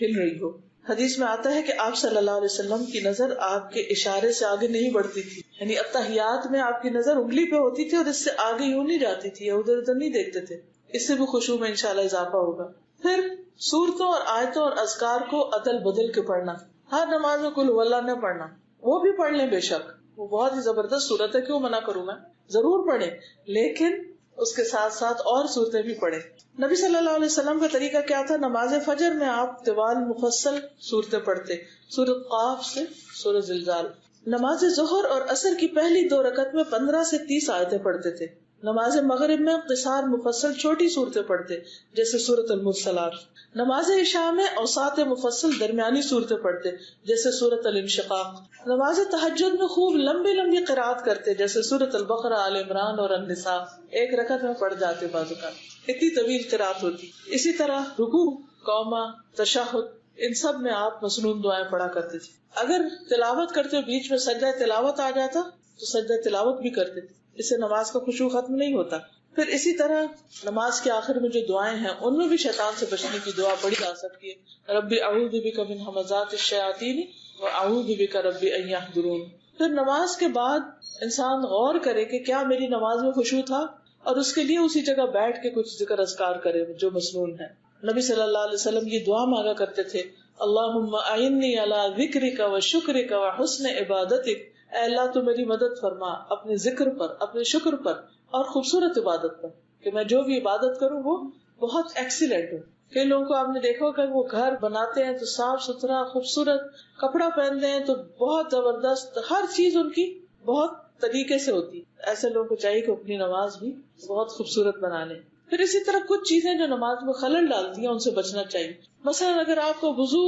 ہل رہی ہو. حدیث میں آتا ہے کہ آپ صلی اللہ علیہ وسلم کی نظر آپ کے اشارے سے آگے نہیں بڑھتی تھی, یعنی اتحیات میں آپ کی نظر انگلی پہ ہوتی تھی اور اس سے آگے یوں نہیں جاتی تھی یا ادھر ادھر نہیں دیکھتے تھے. اس سے بھی خشوع میں انشاءاللہ اضافہ ہوگا. پھر سورتوں اور آیتوں اور اذکار کو عدل بدل کے پڑھنا, ہر نماز میں قل ہو اللہ نہ پڑھنا, وہ بھی پڑھ لیں بے شک, وہ بہت ہی زبردست صورت ہے, کیوں منع کروں میں, ضرور پڑھیں, لیکن اس کے ساتھ ساتھ اور صورتیں بھی پڑھیں. نبی صلی اللہ علیہ وسلم کا طریقہ کیا تھا؟ نماز فجر میں آپ طوال مفصل صورتیں پڑھتے، سورۃ قاف سے سورۃ زلزال. نماز ظہر اور عصر کی پہلی 2 رکعت میں 15 سے 30 آیتیں پڑھتے تھے. نماز مغرب میں قصار مفصل چھوٹی صورتیں پڑھتے جیسے سورۃ المرسلات. نماز عشاء میں اوساط مفصل درمیانی صورتیں پڑھتے جیسے سورۃ الانشقاق. نماز تہجد میں خوب لمبی لمبی قرات کرتے جیسے سورۃ البقرہ، آل عمران اور النساء. 1 رکعت میں پڑھ جاتے، بعض اوقات اتنی طویل قرات ہوتی. اسی طرح رکوع، قوما، تشہد، ان سب میں آپ مسنون دعائیں پڑھا کرتے تھے. اگر تلاوت کرتے بیچ میں سجدہ تلاوت آ جاتا تو سجدہ تلاوت بھی کرتے تھے، اس سے نماز کا خشوع ختم نہیں ہوتا. پھر اسی طرح نماز کے آخر میں جو دعائیں ہیں ان میں بھی شیطان سے بچنے کی دعا پڑھی جا سکتی ہے. ربی اعوذ بک من ہمزات الشیاطین واعوذ بک ربی ان یحضرون. پھر نماز کے بعد انسان غور کرے کہ کیا میری نماز میں خشوع تھا، اور اس کے لیے اسی جگہ بیٹھ کے کچھ ذکر اذکار کرے جو مسنون ہے. نبی صلی اللہ علیہ وسلم یہ دعا مانگا کرتے تھے، اللہم اعنی علی ذکرک و شکرک و حسن عبادتک. اے اللہ تو میری مدد فرما اپنے ذکر پر، اپنے شکر پر اور خوبصورت عبادت پر، کہ میں جو بھی عبادت کروں وہ بہت ایکسیلنٹ ہو. کئی لوگوں کو آپ نے دیکھا کہ وہ گھر بناتے ہیں تو صاف ستھرا خوبصورت، کپڑا پہنتے ہیں تو بہت زبردست، ہر چیز ان کی بہت طریقے سے ہوتی. ایسے لوگوں کو چاہیے کہ اپنی نماز بھی بہت خوبصورت بنا لیں. پھر اسی طرح کچھ چیزیں جو نماز میں خلل ڈالتی ہیں ان سے بچنا چاہیے. مثلا اگر آپ کو وضو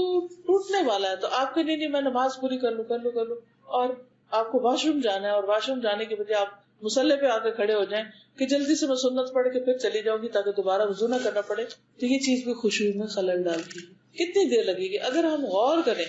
ٹوٹنے والا ہے تو آپ کے نہیں میں نماز پوری کر لوں، اور آپ کو واش روم جانا ہے اور واش روم جانے کے بجائے آپ مصلی پہ آ کے کھڑے ہو جائیں کہ جلدی سے میں سنت پڑھ کے پھر چلی جاؤں گی تاکہ دوبارہ وضو نہ کرنا پڑے، تو یہ چیز بھی خشوع میں خلل ڈالتی ہے. کتنی دیر لگے گی؟ اگر ہم غور کریں،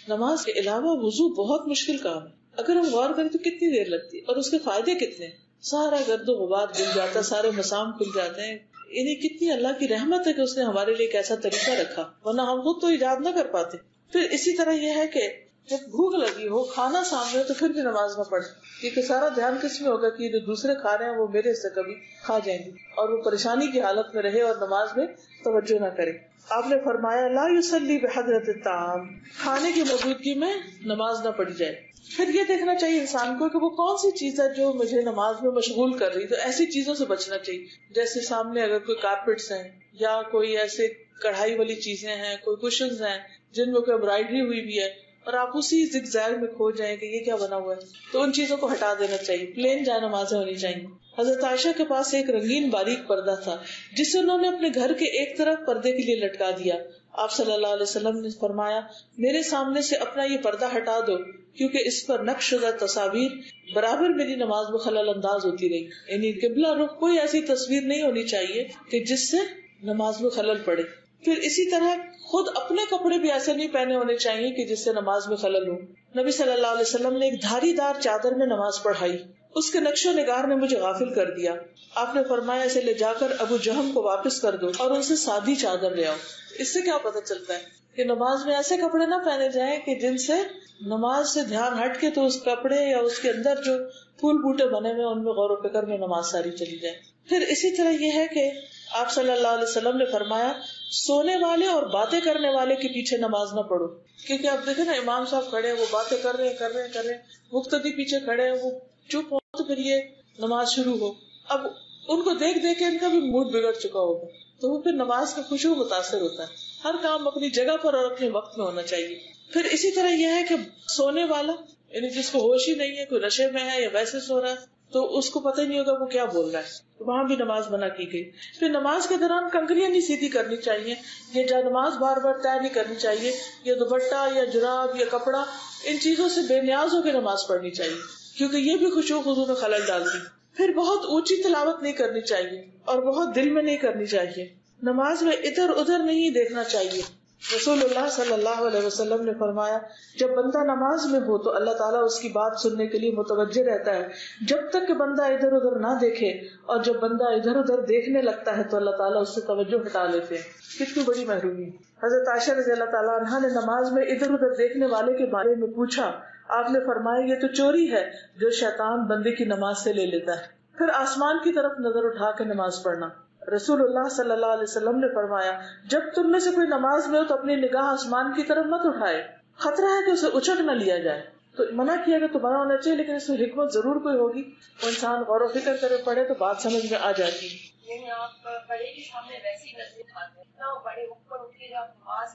نماز کے علاوہ وضو بہت مشکل کام ہے. اگر ہم غور کریں تو کتنی دیر لگتی ہے، اور اس کے فائدے کتنے. سارا گرد و غبار دل جاتا، سارے مسام کھل جاتے ہیں. یعنی کتنی اللہ کی رحمت ہے کہ اس نے ہمارے لیے ایک ایسا طریقہ رکھا، ورنہ ہم خود تو ایجاد نہ کر پاتے. پھر اسی طرح یہ ہے کہ جب بھوک لگی ہو، کھانا سامنے تو پھر بھی نماز نہ پڑھے، کیونکہ سارا دھیان کس میں ہوگا کہ جو دوسرے کھا رہے ہیں وہ میرے سے کبھی کھا جائیں گے، اور وہ پریشانی کی حالت میں رہے اور نماز میں توجہ نہ کرے. آپ نے فرمایا لا یصلی بحضرۃ الطعام، کھانے کی موجودگی میں نماز نہ پڑھی جائے. پھر یہ دیکھنا چاہیے انسان کو کہ وہ کون سی چیز ہے جو مجھے نماز میں مشغول کر رہی، تو ایسی چیزوں سے بچنا چاہیے. جیسے سامنے اگر کوئی کارپیٹس ہیں یا کوئی ایسے کڑھائی والی چیزیں ہیں، کوئی کشنز ہیں جن میں کوئی امبرائڈری ہوئی بھی ہے، اور آپ اسی زگزیگ میں کھو جائیں کہ یہ کیا بنا ہوا ہے، تو ان چیزوں کو ہٹا دینا چاہیے. پلین جائے نمازیں ہونی چاہیے. حضرت عائشہ کے پاس ایک رنگین باریک پردہ تھا جسے انہوں نے اپنے گھر کے ایک طرف پردے کے لیے لٹکا دیا. آپ صلی اللہ علیہ وسلم نے فرمایا میرے سامنے سے اپنا یہ پردہ ہٹا دو، کیونکہ اس پر نقش شدہ تصاویر برابر میری نماز میں خلل انداز ہوتی رہی. یعنی قبلہ رخ کوئی ایسی تصویر نہیں ہونی چاہیے کہ جس سے نماز میں خلل پڑے. پھر اسی طرح خود اپنے کپڑے بھی ایسے نہیں پہنے ہونے چاہیے کہ جس سے نماز میں خلل ہو. نبی صلی اللہ علیہ وسلم نے ایک دھاری دار چادر میں نماز پڑھائی، اس کے نقش و نگار نے مجھے غافل کر دیا. آپ نے فرمایا اسے لے جا کر ابو جہم کو واپس کر دو اور ان سے سادی چادر لے آؤ. اس سے کیا پتہ چلتا ہے کہ نماز میں ایسے کپڑے نہ پہنے جائیں کہ جن سے نماز سے دھیان ہٹ کے تو اس کپڑے یا اس کے اندر جو پھول بوٹے بنے ہوئے ان میں غور و فکر میں نماز ساری چلی جائے. پھر اسی طرح یہ ہے کہ آپ صلی اللہ علیہ وسلم نے فرمایا سونے والے اور باتیں کرنے والے کے پیچھے نماز نہ پڑھو. کیونکہ آپ دیکھیں نا امام صاحب کھڑے ہیں، وہ باتیں کر رہے ہیں، مقتدی پیچھے کھڑے ہیں، وہ چپ ہو تو پھر یہ نماز شروع ہو. اب ان کو دیکھ دیکھ کے ان کا بھی موڈ بگڑ چکا ہوگا، تو وہ پھر نماز کا خشوع متاثر ہوتا ہے. ہر کام اپنی جگہ پر اور اپنے وقت میں ہونا چاہیے. پھر اسی طرح یہ ہے کہ سونے والا یعنی جس کو ہوش ہی نہیں ہے، کوئی نشے میں ہے یا ویسے سو رہا ہے تو اس کو پتہ ہی نہیں ہوگا وہ کیا بول رہا ہے، تو وہاں بھی نماز منع کی گئی. پھر نماز کے دوران کنکریاں نہیں سیدھی کرنی چاہیے، یہ جا نماز بار بار طے نہیں کرنی چاہیے، یا دوپٹہ یا جراب یا کپڑا ان چیزوں سے بے نیاز ہو کے نماز پڑھنی چاہیے، کیونکہ یہ بھی خشوع و خضوع میں خلل ڈالتی. پھر بہت اونچی تلاوت نہیں کرنی چاہیے اور بہت دل میں نہیں کرنی چاہیے. نماز میں ادھر ادھر نہیں دیکھنا چاہیے. رسول اللہ صلی اللہ علیہ وسلم نے فرمایا جب بندہ نماز میں ہو تو اللہ تعالیٰ اس کی بات سننے کے لیے متوجہ رہتا ہے جب تک کہ بندہ ادھر ادھر نہ دیکھے، اور جب بندہ ادھر ادھر دیکھنے لگتا ہے تو اللہ تعالیٰ اس سے توجہ ہٹا لیتے ہیں. کتنی بڑی محرومی. حضرت عائشہ رضی اللہ تعالیٰ عنہا نے نماز میں ادھر ادھر دیکھنے والے کے بارے میں پوچھا. آپ نے فرمایا یہ تو چوری ہے جو شیطان بندے کی نماز سے لے لیتا ہے. پھر آسمان کی طرف نظر اٹھا کے نماز پڑھنا. رسول اللہ صلی اللہ علیہ وسلم نے فرمایا جب تم میں سے کوئی نماز میں ہو تو اپنی نگاہ آسمان کی طرف مت اٹھائے، خطرہ ہے کہ اسے اچک نہ لیا جائے. تو منع کیا گیا تو منع ہونا چاہیے، لیکن اس میں حکمت ضرور کوئی ہوگی، وہ انسان غور و فکر کرے پڑھے تو بات سمجھ میں آ جاتی ہے. یعنی آپ بڑے کے سامنے ویسی نظریں کھاتے ہیں نا، بڑے اوپر اٹھ کے جب نماز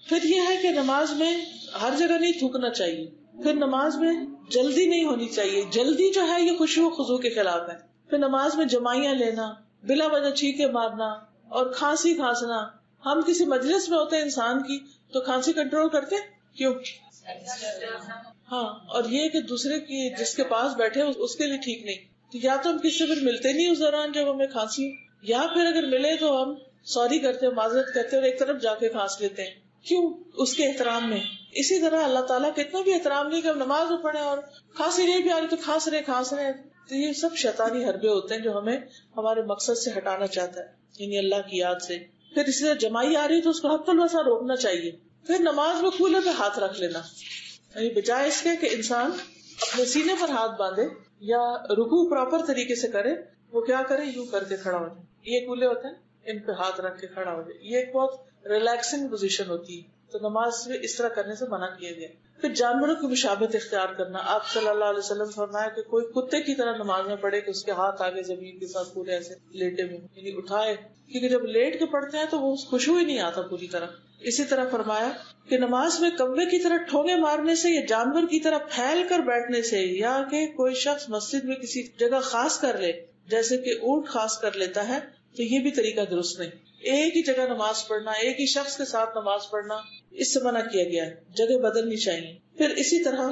پھر یہ ہے کہ نماز میں ہر جگہ نہیں تھوکنا چاہیے. پھر نماز میں جلدی نہیں ہونی چاہیے، جلدی جو ہے یہ خشوع و خضوع کے خلاف ہے. پھر نماز میں جمائیاں لینا، بلا وجہ چھینکے مارنا اور کھانسی کھانسنا. ہم کسی مجلس میں ہوتے ہیں انسان کی تو کھانسی کنٹرول کرتے کیوں؟ ہاں، اور یہ کہ دوسرے کی جس کے پاس بیٹھے اس کے لیے ٹھیک نہیں. تو یا تو ہم کسی سے پھر ملتے نہیں اس دوران جب ہمیں کھانسی، یا پھر اگر ملے تو ہم سوری کرتے ہیں، معذرت کرتے ہیں اور ایک طرف جا کے کھانس لیتے ہیں. کیوں؟ اس کے احترام میں. اسی طرح اللہ تعالیٰ کا اتنا بھی احترام نہیں کہ ہم نماز میں پڑھیں اور کھانسی نہیں بھی آ رہی تو کھانس رہے. تو یہ سب شیطانی حربے ہوتے ہیں جو ہمیں ہمارے مقصد سے ہٹانا چاہتا ہے، یعنی اللہ کی یاد سے. پھر اسی طرح جمائی آ رہی ہے تو اس کو حق الوسع روکنا چاہیے. پھر نماز میں کولے پہ ہاتھ رکھ لینا، یعنی بجائے اس کے کہ انسان اپنے سینے پر ہاتھ باندھے یا رکوع پراپر طریقے سے کرے، وہ کیا کرے؟ یوں کر کے کھڑا ہو جائے. یہ کولے ہوتے ہیں، ان پہ ہاتھ رکھ کے کھڑا ہو جائے. یہ ایک بہت ریلیکسنگ پوزیشن ہوتی ہے، تو نماز میں اس طرح کرنے سے منع کیا گیا. پھر جانوروں کی مشابہت اختیار کرنا. آپ صلی اللہ علیہ وسلم فرمایا کہ کوئی کتے کی طرح نماز میں پڑھے کہ اس کے ہاتھ آگے زمین کے ساتھ پورے ایسے لیٹے ہوئے، یعنی اٹھائے، کیونکہ جب لیٹ کے پڑھتے ہیں تو وہ خشوع ہی نہیں آتا پوری طرح. اسی طرح فرمایا کہ نماز میں کوے کی طرح ٹھونگے مارنے سے یا جانور کی طرح پھیل کر بیٹھنے سے، یا کہ کوئی شخص مسجد میں کسی جگہ خاص کر لے جیسے کہ اونٹ خاص کر لیتا ہے، تو یہ بھی طریقہ درست نہیں. ایک ہی جگہ نماز پڑھنا، ایک ہی شخص کے ساتھ نماز پڑھنا، اس سے منع کیا گیا ہے. جگہ بدلنی چاہیے. پھر اسی طرح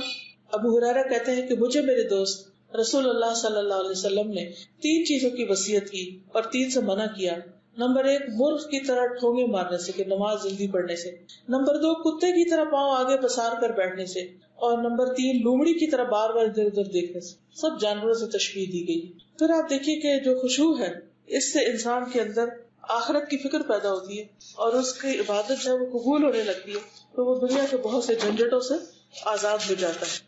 ابو ہریرہ کہتے ہیں کہ مجھے میرے دوست رسول اللہ صلی اللہ علیہ وسلم نے 3 چیزوں کی وصیت کی اور 3 سے منع کیا. نمبر 1 مرغ کی طرح ٹھونگے مارنے سے کہ نماز جلدی پڑھنے سے. نمبر 2 کتے کی طرح پاؤں آگے پسار کر بیٹھنے سے. اور نمبر 3 لومڑی کی طرح بار بار ادھر ادھر دیکھنے سے. سب جانوروں سے تشبیہ دی گئی. پھر آپ دیکھیے کہ جو خشوع ہے اس سے انسان کے اندر آخرت کی فکر پیدا ہوتی ہے اور اس کی عبادت جب وہ قبول ہونے لگتی ہے تو وہ دنیا کے بہت سے جھنجھٹوں سے آزاد ہو جاتا ہے.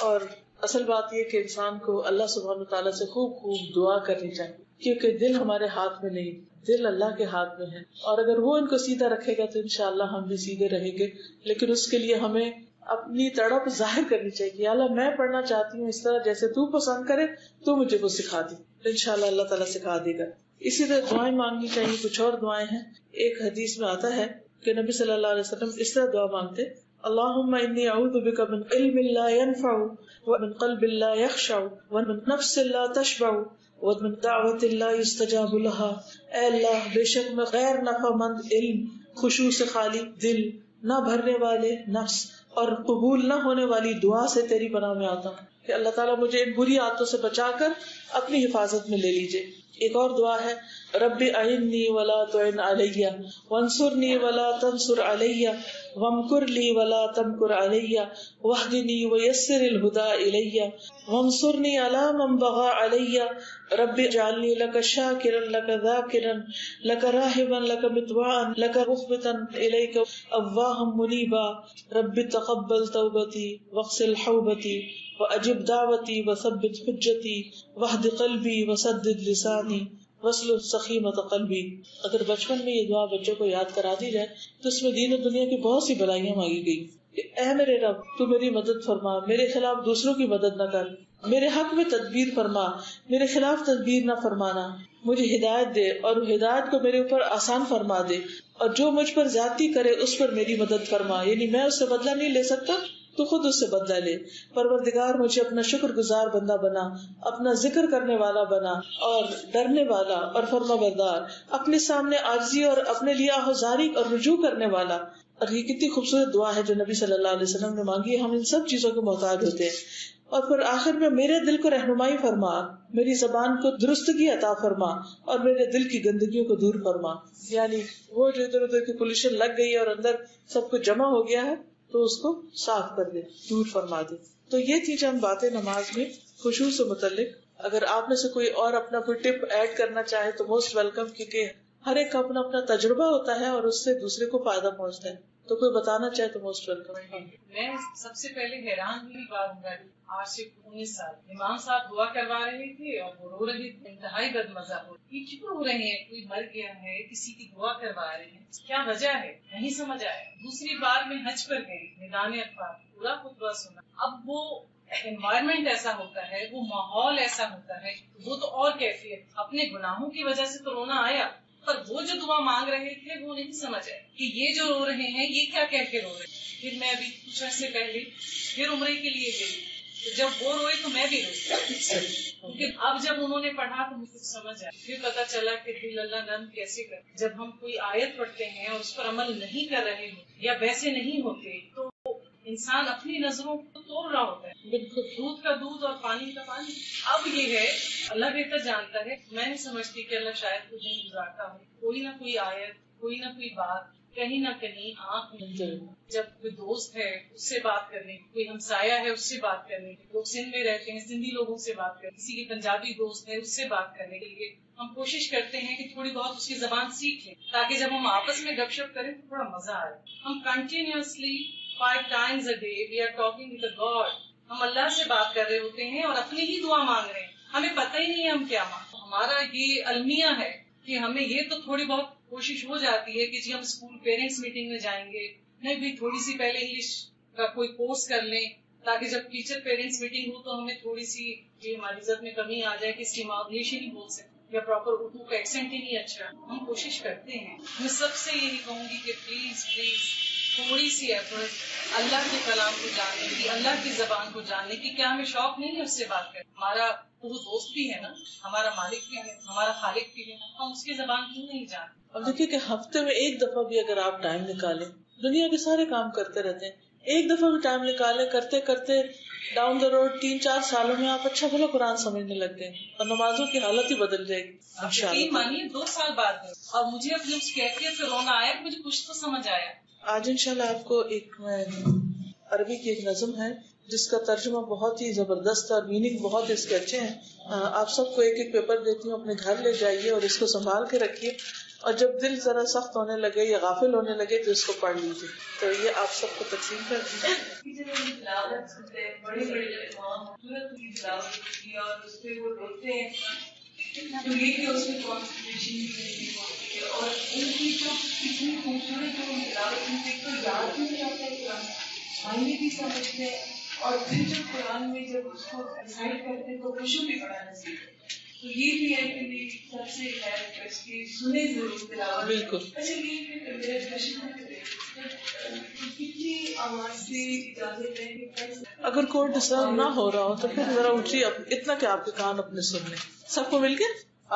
اور اصل بات یہ کہ انسان کو اللہ سبحانہ تعالیٰ سے خوب خوب دعا کرنی چاہیے، کیونکہ دل ہمارے ہاتھ میں نہیں، دل اللہ کے ہاتھ میں ہے. اور اگر وہ ان کو سیدھا رکھے گا تو انشاءاللہ ہم بھی سیدھے رہیں گے. لیکن اس کے لیے ہمیں اپنی تڑپ ظاہر کرنی چاہیے کہ اللہ میں پڑھنا چاہتی ہوں اس طرح جیسے تو پسند کرے، تو مجھے وہ سکھا دی. انشاءاللہ اللہ تعالیٰ سکھا دے گا. اسی طرح دعائیں مانگنی چاہیے. کچھ اور دعائیں ہیں. ایک حدیث میں آتا ہے کہ نبی صلی اللہ علیہ وسلم اس طرح دعا مانگتے: اللہم انی اعوذ بک من علم لا ينفع ومن قلب لا يخشع ومن نفس لا تشبع ومن دعوت لا يستجاب لها. اے اللہ، بے شک میں غیر نفع مند علم، خشوع سے خالی دل، نہ بھرنے والے نفس اور قبول نہ ہونے والی دعا سے تیری پناہ میں آتا ہوں کہ اللہ تعالیٰ مجھے ان بری عادتوں سے بچا کر اپنی حفاظت میں لے لیجئے. ایک اور دعا ہے: رب اعنی ولا تعن علی وانصرنی ولا تنصر علی وامکر لی ولا تمکر علی واہدنی ویسر الہدی الی وانصرنی علی من بغی علی رب اجعلنی لک شاکرا لک ذاکرا لک راہبا لک مطواعا لک مخبتا الیک اواہا منیبا رب تقبل توبتی واغسل حوبتی واجب دعوتی وثبت حجتی واہد قلبی وسدد لسانی وصل سخیمت قلبی. اگر بچپن میں یہ دعا بچوں کو یاد کرا دی جائے تو اس میں دین و دنیا کی بہت سی بلائیاں مانگی گئی کہ اے میرے رب، تو میری مدد فرما، میرے خلاف دوسروں کی مدد نہ کر، میرے حق میں تدبیر فرما، میرے خلاف تدبیر نہ فرمانا، مجھے ہدایت دے اور ہدایت کو میرے اوپر آسان فرما دے، اور جو مجھ پر زیادتی کرے اس پر میری مدد فرما. یعنی میں اس سے بدلہ نہیں لے سکتا، تو خود اس سے بدلہ لے. پروردگار مجھے اپنا شکر گزار بندہ بنا، اپنا ذکر کرنے والا بنا اور ڈرنے والا اور فرما بردار، اپنے سامنے عاجزی اور اپنے لیے آہذاری اور رجوع کرنے والا. اور یہ کتنی خوبصورت دعا ہے جو نبی صلی اللہ علیہ وسلم نے مانگی ہے. ہم ان سب چیزوں کے محتاج ہوتے ہیں. اور پھر آخر میں میرے دل کو رہنمائی فرما، میری زبان کو درستگی عطا فرما اور میرے دل کی گندگیوں کو دور فرما. یعنی وہ جو ادھر ادھر کی پولیشن لگ گئی ہے اور اندر سب کچھ جمع ہو گیا ہے تو اس کو صاف کر دے، دور فرما دے. تو یہ تھی چند باتیں نماز میں خشوع سے متعلق. اگر آپ میں سے کوئی اور اپنا کوئی ٹپ ایڈ کرنا چاہے تو موسٹ ویلکم، کیونکہ ہر ایک کا اپنا اپنا تجربہ ہوتا ہے اور اس سے دوسرے کو فائدہ پہنچتا ہے. تو کوئی بتانا چاہے تو موسٹ ویلکم. میں سب سے پہلے حیران ہوئی بار آج سے 19 سال امام صاحب دعا کروا رہے تھے اور وہ رو رہے تھے. انتہائی بد مزہ ہو یہ کیوں رو رہے ہیں؟ کوئی مر گیا ہے، کسی کی دعا کروا رہے ہیں، کیا وجہ ہے؟ نہیں سمجھ آیا. دوسری بار میں حج پر گئی، میدان عرفات پورا خطبہ سنا. اب وہ انوائرمنٹ ایسا ہوتا ہے، وہ ماحول ایسا ہوتا ہے، وہ تو اور کیفیت. اپنے گناہوں کی وجہ سے تو رونا آیا، پر وہ جو دعا مانگ رہے تھے وہ نہیں سمجھ آئے کہ یہ جو رو رہے ہیں یہ کیا کہہ کے رو رہے ہیں. پھر میں ابھی کچھ عرصے پہلے پھر عمرے کے لیے گئی، تو جب وہ روئے تو میں بھی روئی، کیونکہ اب جب انہوں نے پڑھا تو مجھے سمجھ آیا. پھر پتا چلا کہ دل اللہ نرم کیسے کرے. جب ہم کوئی آیت پڑھتے ہیں اور اس پر عمل نہیں کر رہے ہوتے یا ویسے نہیں ہوتے تو انسان اپنی نظروں کو توڑ رہا ہوتا ہے. بالکل دودھ کا دودھ اور پانی کا پانی. اب یہ ہے اللہ بہتر جانتا ہے. میں نہیں سمجھتی کہ اللہ شاید کچھ نہیں گزارتا ہو. کوئی نہ کوئی آیت، کوئی نہ کوئی بات، کہیں نہ کہیں آنکھ میں. جب کوئی دوست ہے اس سے بات کرنے، کوئی ہمسایہ ہے اس سے بات کرنے، لوگ سندھ میں رہتے ہیں سندھی لوگوں سے بات کرنے، کسی کی پنجابی دوست ہے اس سے بات کرنے کے لیے ہم کوشش کرتے ہیں کہ تھوڑی بہت اس کی زبان سیکھ لیں تاکہ جب ہم آپس میں گپ شپ کریں تو تھوڑا مزہ آئے. ہم continuously 5 times a day we are talking with God. ہم اللہ سے بات کر رہے ہوتے ہیں اور اپنی ہی دعا مانگ رہے ہیں. ہمیں پتہ ہی نہیں ہے ہم کیا مانگ. ہمارا یہ المیہ ہے کہ ہمیں یہ تو تھوڑی بہت کوشش ہو جاتی ہے کہ جی ہم اسکول پیرنٹس میٹنگ میں جائیں گے، نہیں بھی تھوڑی سی پہلے انگلش کا کوئی کورس کر لیں تاکہ جب ٹیچر پیرنٹس میٹنگ ہو تو ہمیں تھوڑی سی یہ ہماری عزت میں کمی آ جائے کہ اس کی ماں انگلش ہی نہیں بول سکتی یا پراپر اردو کا ایکسنٹ ہی نہیں اچھا. ہم کوشش کرتے ہیں. میں سب سے یہی کہوں گی کہ پلیز تھوڑی سی ایفرٹ اللہ کے کلام کو جاننے کی، اللہ کی زبان کو جاننے کی. کیا ہمیں شوق نہیں ہے اس سے بات کریں؟ ہمارا تو وہ دوست بھی ہے نا، ہمارا مالک بھی ہے، ہمارا خالق بھی ہے، ہم اس کی زبان کیوں نہیں جانتے؟ اب دیکھیے کہ ہفتے میں ایک دفعہ بھی اگر آپ ٹائم نکالیں، دنیا کے سارے کام کرتے رہتے ہیں، ایک دفعہ بھی ٹائم نکالیں، کرتے کرتے ڈاؤن دا روڈ 3-4 سالوں میں آپ اچھا بھلا قرآن سمجھنے لگ گئے اور نمازوں کی حالت ہی بدل جائے گی انشاءاللہ. مانیے 2 سال بعد اور مجھے اپنی اس کیفیت سے رونا آیا کہ مجھے کچھ تو سمجھ آیا. آج انشاءاللہ آپ کو ایک عربی کی ایک نظم ہے جس کا ترجمہ بہت ہی زبردست اور میننگ بہت اس کے اچھے ہیں. آپ سب کو ایک ایک پیپر دیتی ہوں، اپنے گھر لے جائیے اور اس کو سنبھال کے رکھیے، اور جب دل ذرا سخت ہونے لگے یا غافل ہونے لگے تو اس کو پڑھ لیجیے. تو یہ آپ سب کو تقسیم کر دیجیے. بڑے بڑے اور اس پہ وہ روتے ہیں تو یہ کہ اس میں کانسنٹریشن اور ان کی جو اتنی خوبصورت جو تلاوت ان سے تو یاد بھی نہیں آتا ہے قرآن، معنی بھی سمجھتے ہیں، اور پھر جو قرآن میں جب اس کو ڈسائڈ کرتے ہیں تو خوشو بھی بڑا نصیب ہے. تو یہ بھی ہے کہ میری سب سے ہے ریکویسٹ کہ سنیں ضرور تلاوت. بالکل. اچھا یہ میرا کوشچن ہے کتنی آواز سے اجازت ہے کہ اگر کوئی ڈسٹرب نہ ہو رہا ہو تو پھر ذرا اونچی، اتنا کہ آپ کے کان اپنے سن لیں. سب کو مل کے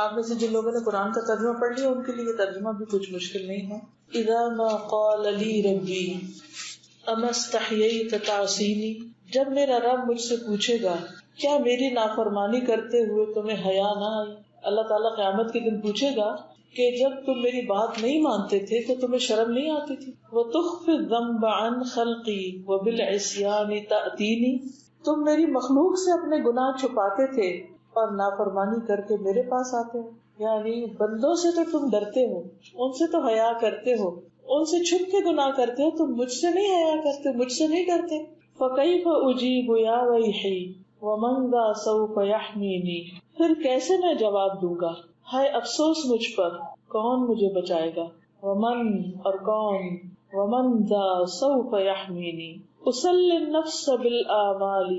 آپ میں سے جن لوگوں نے قرآن کا ترجمہ پڑھ لیا ان کے لیے ترجمہ بھی کچھ مشکل نہیں ہے. اذا ما قال لی ربی اما استحییت تعصینی، جب میرا رب مجھ سے پوچھے گا کیا میری نافرمانی کرتے ہوئے تمہیں حیا نہ آئی. اللہ تعالیٰ قیامت کے دن پوچھے گا کہ جب تم میری بات نہیں مانتے تھے تو تمہیں شرم نہیں آتی تھی. وَتُخْفِ الذَّنبَ عَنْ خَلْقِي وَبِالْعِصْيَانِ تَأْتِينِ، تم میری مخلوق سے اپنے گناہ چھپاتے تھے اور نافرمانی کر کے میرے پاس آتے ہو. یعنی بندوں سے تو تم ڈرتے ہو، ان سے تو حیا کرتے ہو، ان سے چھپ کے گناہ کرتے ہو، تم مجھ سے نہیں حیا کرتے، مجھ سے نہیں کرتے. فَكَيْفَ أُجِيبُ يَا وَيْحِي وَمَنْ ذَا سَوْفَ يَحْمِينِي، پھر کیسے میں جواب دوں گا، ہائے افسوس مجھ پر، کون مجھے بچائے گا. ومن، اور کون، ومن ذا سوف یحمینی. اسلی النفس بالآمال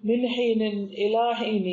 من حین الی حین،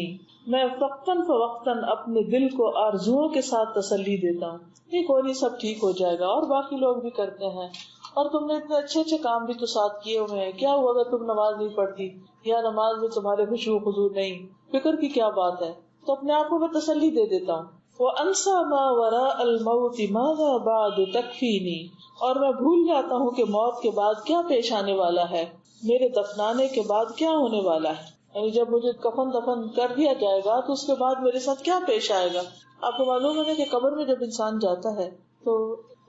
میں وقتاً فوقتاً اپنے دل کو آرزوؤں کے ساتھ تسلی دیتا ہوں. یہ کوئی نہیں، سب ٹھیک ہو جائے گا، اور باقی لوگ بھی کرتے ہیں، اور تم نے اتنے اچھے اچھے کام بھی تو ساتھ کیے ہوئے ہیں، کیا ہوا اگر تم نماز نہیں پڑھتی یا نماز میں تمہارے خشوع خضوع نہیں، فکر کی کیا بات ہے. تو اپنے آپ کو میں تسلی دے دیتا ہوں. وَأَنْسَى مَا وَرَاءَ الْمَوْتِ مَاذَا بَعْدُ تَكْفِينِي، اور میں بھول جاتا ہوں کہ موت کے بعد کیا پیش آنے والا ہے، میرے دفنانے کے بعد کیا ہونے والا ہے. یعنی جب مجھے کفن دفن کر دیا جائے گا تو اس کے بعد میرے ساتھ کیا پیش آئے گا. آپ کو معلوم ہے کہ قبر میں جب انسان جاتا ہے تو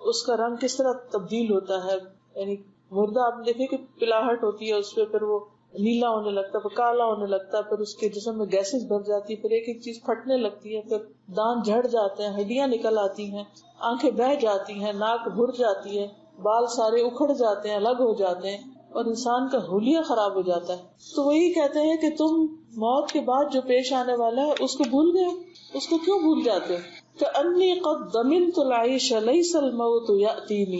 اس کا رنگ کس طرح تبدیل ہوتا ہے. یعنی مردہ آپ دیکھیں کہ پلاہٹ ہوتی ہے اس پہ، پھر وہ نیلا ہونے لگتا ہے، پھر کالا ہونے لگتا ہے، پھر اس کے جسم میں گیسز بھر جاتی ہے، پھر ایک ایک چیز پھٹنے لگتی ہے، پھر دانت جھڑ جاتے ہیں، ہڈیاں نکل آتی ہیں، آنکھیں بہہ جاتی ہیں، ناک بھر جاتی ہے. بال سارے اکھڑ جاتے ہیں, الگ ہو جاتے ہیں, اور انسان کا حلیہ خراب ہو جاتا ہے. تو وہی کہتے ہیں کہ تم موت کے بعد جو پیش آنے والا ہے اس کو بھول گئے, اس کو کیوں بھول جاتے ہو؟ کأنی قد ضمنت العیش لیس الموت یأتینی,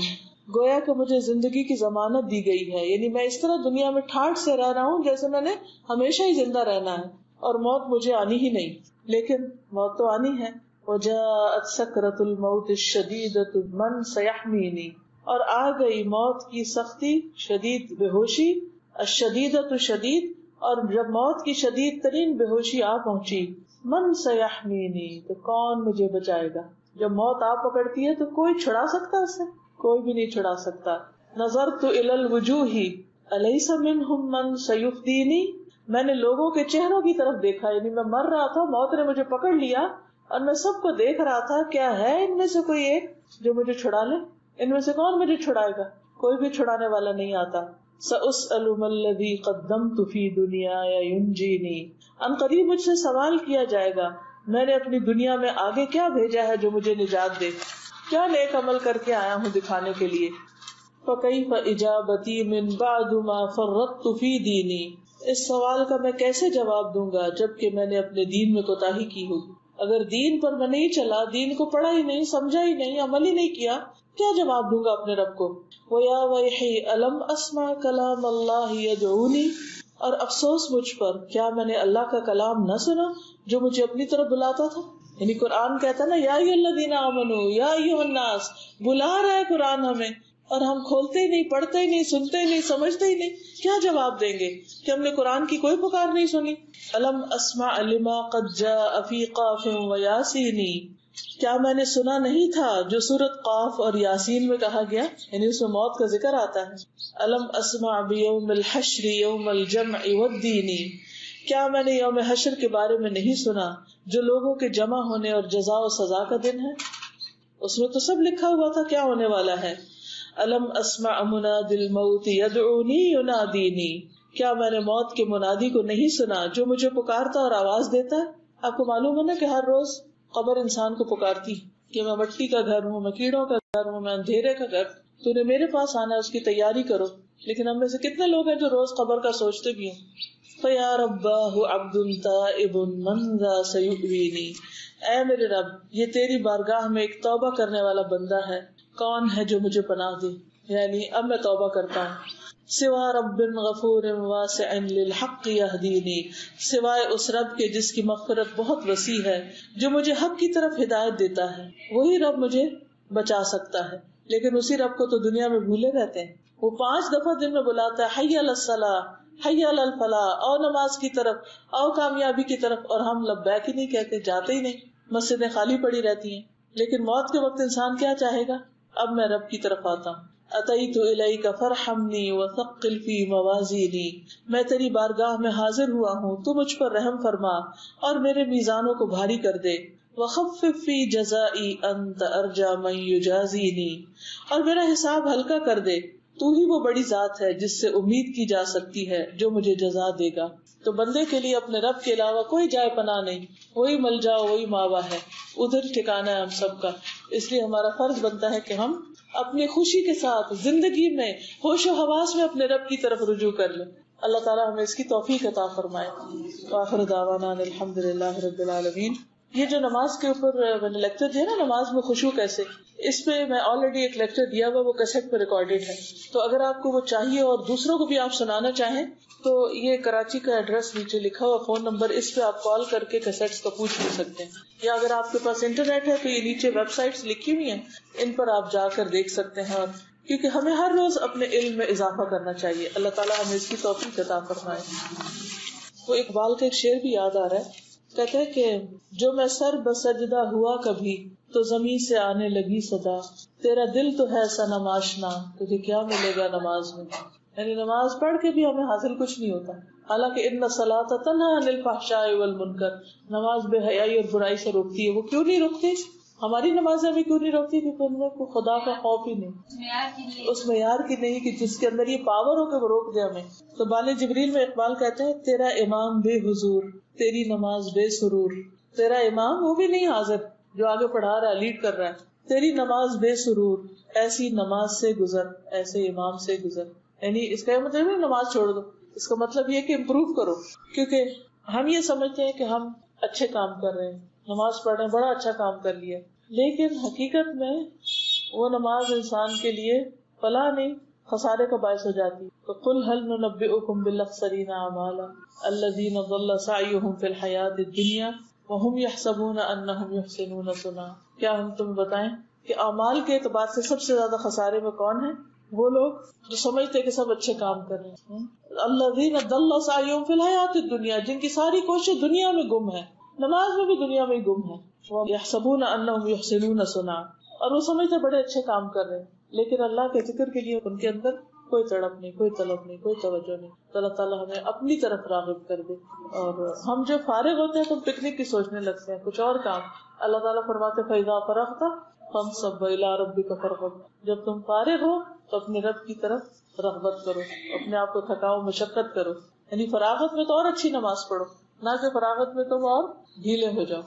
گویا کہ مجھے زندگی کی ضمانت دی گئی ہے, یعنی میں اس طرح دنیا میں ٹھاٹھ سے رہ رہا ہوں جیسے میں نے ہمیشہ ہی زندہ رہنا ہے, اور موت مجھے آنی ہی نہیں. لیکن موت تو آنی ہے. وجاءت سکرۃ الموت الشدیدۃ من سیحمینی, اور آ گئی موت کی سختی, شدید بے ہوشی, الشدیدۃ شدید, اور جب موت کی شدید ترین بے ہوشی آ پہنچی, من سیحمینی, تو کون مجھے بچائے گا. جب موت آ پکڑتی ہے تو کوئی چھڑا سکتا اسے؟ کوئی بھی نہیں چھڑا سکتا. نظرت الی الوجوہ الیس منہم من سیفدینی, میں نے لوگوں کے چہروں کی طرف دیکھا, یعنی میں مر رہا تھا, موت نے مجھے پکڑ لیا, اور میں سب کو دیکھ رہا تھا, کیا ہے ان میں سے کوئی ایک جو مجھے چھڑا لے؟ ان میں سے کون مجھے چھڑائے گا؟ کوئی بھی چھڑانے والا نہیں آتا. سأسأل ما الذی قدمت فی دنیایا ینجینی, ان قریب مجھ سے سوال کیا جائے گا میں نے اپنی دنیا میں آگے کیا بھیجا ہے جو مجھے نجات دے, کیا نیک عمل کر کے آیا ہوں دکھانے کے لیے. فکیف اجابتی من بعد ما فرطت فی دینی, اس سوال کا میں کیسے جواب دوں گا جبکہ میں نے اپنے دین میں کوتاہی کی ہوگی. اگر دین پر میں نہیں چلا, دین کو پڑھا ہی نہیں, سمجھا ہی نہیں, عمل ہی نہیں کیا, کیا جواب دوں گا اپنے رب کو. وَيَا وَيْحِي أَلَمْ أَسْمَعْ كَلَامَ اللَّهِ يَدْعُونِي, اور افسوس مجھ پر, کیا میں نے اللہ کا کلام نہ سنا جو مجھے اپنی طرف بلاتا تھا. یعنی قرآن کہتا نا یا ایھا الذین آمنوا یا ایھا الناس, بلا رہا ہے قرآن ہمیں, اور ہم کھولتے ہی نہیں, پڑھتے ہی نہیں, سنتے ہی نہیں, سمجھتے ہی نہیں. کیا جواب دیں گے کہ ہم نے قرآن کی کوئی پکار نہیں سنی. الم اسمع لما قد جاء فی قاف و یاسین, کیا میں نے سنا نہیں تھا جو سورۃ قاف اور یاسین میں کہا گیا, یعنی اس میں موت کا ذکر آتا ہے. الم اسمع بیوم الحشر یوم الجمع والدین, کیا میں نے یوم حشر کے بارے میں نہیں سنا جو لوگوں کے جمع ہونے اور جزا و سزا کا دن ہے. اس میں تو سب لکھا ہوا تھا کیا ہونے والا ہے. الم اسمع منادی الموت یدعونی ینادینی, کیا میں نے موت کے منادی کو نہیں سنا جو مجھے پکارتا اور آواز دیتا ہے. آپ کو معلوم ہے نا کہ ہر روز قبر انسان کو پکارتی کہ میں مٹی کا گھر ہوں, میں کیڑوں کا گھر ہوں, میں اندھیرے کا گھر, تو نے میرے پاس آنا ہے, اس کی تیاری کرو. لیکن ہم میں سے کتنے لوگ ہیں جو روز قبر کا سوچتے بھی ہیں. فیا رباہ عبد تائب من ذا سیؤوینی, اے میرے رب یہ تیری بارگاہ میں ایک توبہ کرنے والا بندہ ہے, کون ہے جو مجھے پناہ دے, یعنی اب میں توبہ کرتا ہوں. سوا رب غفور واسع للحق یہدینی, سوائے اس رب کے جس کی مغفرت بہت وسیع ہے جو مجھے حق کی طرف ہدایت دیتا ہے, وہی رب مجھے بچا سکتا ہے. لیکن اسی رب کو تو دنیا میں بھولے رہتے ہیں. وہ 5 دفعہ دن میں بلاتا ہے حی علی الصلاۃ, حی علی الفلاح, او نماز کی طرف, او کامیابی کی طرف, اور ہم لبیک ہی نہیں کہتے, جاتے ہی نہیں, مسجدیں خالی پڑی رہتی ہیں. لیکن موت کے وقت انسان کیا چاہے گا؟ اب میں رب کی طرف آتا ہوں. اتیت الیک فرحمنی وثقل فی موازینی, میں تیری بارگاہ میں حاضر ہوا ہوں, تو مجھ پر رحم فرما اور میرے میزانوں کو بھاری کر دے. وخفف فی جزائی انت ارجا من یجازینی, اور میرا حساب ہلکا کر دے, تو ہی وہ بڑی ذات ہے جس سے امید کی جا سکتی ہے جو مجھے جزا دے گا. تو بندے کے لیے اپنے رب کے علاوہ کوئی جائے پناہ نہیں, وہی ملجا وہی ماوا ہے, ادھر ٹھکانا ہے ہم سب کا. اس لیے ہمارا فرض بنتا ہے کہ ہم اپنی خوشی کے ساتھ زندگی میں ہوش و حواس میں اپنے رب کی طرف رجوع کر لیں. اللہ تعالیٰ ہمیں اس کی توفیق عطا فرمائے. وآخر دعوانا الحمدللہ رب العالمین. یہ جو نماز کے اوپر میں نے لیکچر دیا نا, نماز میں خشوع کیسے, اس پہ میں آلریڈی ایک لیکچر دیا ہوا, وہ کیسٹ پہ ریکارڈیڈ ہے. تو اگر آپ کو وہ چاہیے اور دوسروں کو بھی آپ سنانا چاہیں تو یہ کراچی کا ایڈریس نیچے لکھا ہوا, فون نمبر, اس پہ آپ کال کر کے کیسٹس کا پوچھ بھی سکتے ہیں. یا اگر آپ کے پاس انٹرنیٹ ہے تو یہ نیچے ویب سائٹس لکھی ہوئی ہیں, ان پر آپ جا کر دیکھ سکتے ہیں. اور کیونکہ ہمیں ہر روز اپنے علم میں اضافہ کرنا چاہیے. اللہ تعالیٰ ہمیں اس کی توفیق عطا فرمائے. وہ اقبال کا ایک شعر بھی یاد آ رہا ہے, کہتے ہیں کہ جو میں سر بسجدہ ہوا کبھی تو زمین سے آنے لگی صدا, تیرا دل تو ہے صنم آشنا, تجھے کیا ملے گا نماز میں. یعنی نماز پڑھ کے بھی ہمیں حاصل کچھ نہیں ہوتا. حالانکہ ان الصلاۃ تنہی عن الفحشاء والمنکر, نماز بے حیائی اور برائی سے روکتی ہے. وہ کیوں نہیں روکتی؟ ہماری نمازیں بھی کیوں نہیں روکتی؟ کیونکہ ان میں کوئی خدا کا خوف ہی نہیں, اس معیار کی نہیں کہ جس کے اندر یہ پاور ہو کہ وہ روک دے ہمیں. تو بال جبریل میں اقبال کہتے ہیں تیرا امام بے حضور, تیری نماز بے سرور. تیرا امام وہ بھی نہیں حاضر جو آگے پڑھا رہا ہے, لیڈ کر رہا ہے, تیری نماز بے سرور، ایسی نماز سے گزر، ایسے امام سے گزر. یعنی اس کا مطلب نہیں نماز چھوڑ دو، اس کا مطلب یہ کہ امپروو کرو. کیونکہ ہم یہ سمجھتے ہیں کہ ہم اچھے کام کر رہے ہیں، نماز پڑھ رہے ہیں، بڑا اچھا کام کر لیا، لیکن حقیقت میں وہ نماز انسان کے لیے فلاح نہیں، خسارے کا باعث ہو جاتی. تو قل هل ننبئكم بالاخسرین اعمالا الذین ضل سعیهم فی الحیاۃ الدنیا وهم یحسبون انهم یحسنون صنعا. کیا ہم تمہیں بتائیں کہ اعمال کے اعتبار سے سب سے زیادہ خسارے میں کون ہیں؟ وہ لوگ جو سمجھتے کہ سب اچھے کام کر رہے ہیں. الذین ضل سعیهم فی الحیاۃ الدنیا، جن کی ساری کوشش دنیا میں گم ہے، نماز میں بھی دنیا میں ہی گم ہے. یحسبون انهم یحسنون صنعا، اور وہ سمجھتے بڑے اچھے کام کر رہے ہیں، لیکن اللہ کے ذکر کے لیے ان کے اندر کوئی تڑپ نہیں، کوئی طلب نہیں، کوئی توجہ نہیں. اللہ تعالیٰ ہمیں اپنی طرف راغب کر دے. اور ہم جو فارغ ہوتے ہیں تو پکنک کی سوچنے لگتے ہیں، کچھ اور کام. اللہ تعالیٰ فرماتے فَإِذَا فَرَغْتَ فَانصَبْ وَإِلَىٰ رَبِّكَ فَارْغَب، جب تم فارغ ہو تو اپنے رب کی طرف رغبت کرو، اپنے آپ کو تھکاؤ، مشقت کرو. یعنی فراغت میں تو اور اچھی نماز پڑھو، نہ کہ فراغت میں تم اور ڈھیلے ہو جاؤ.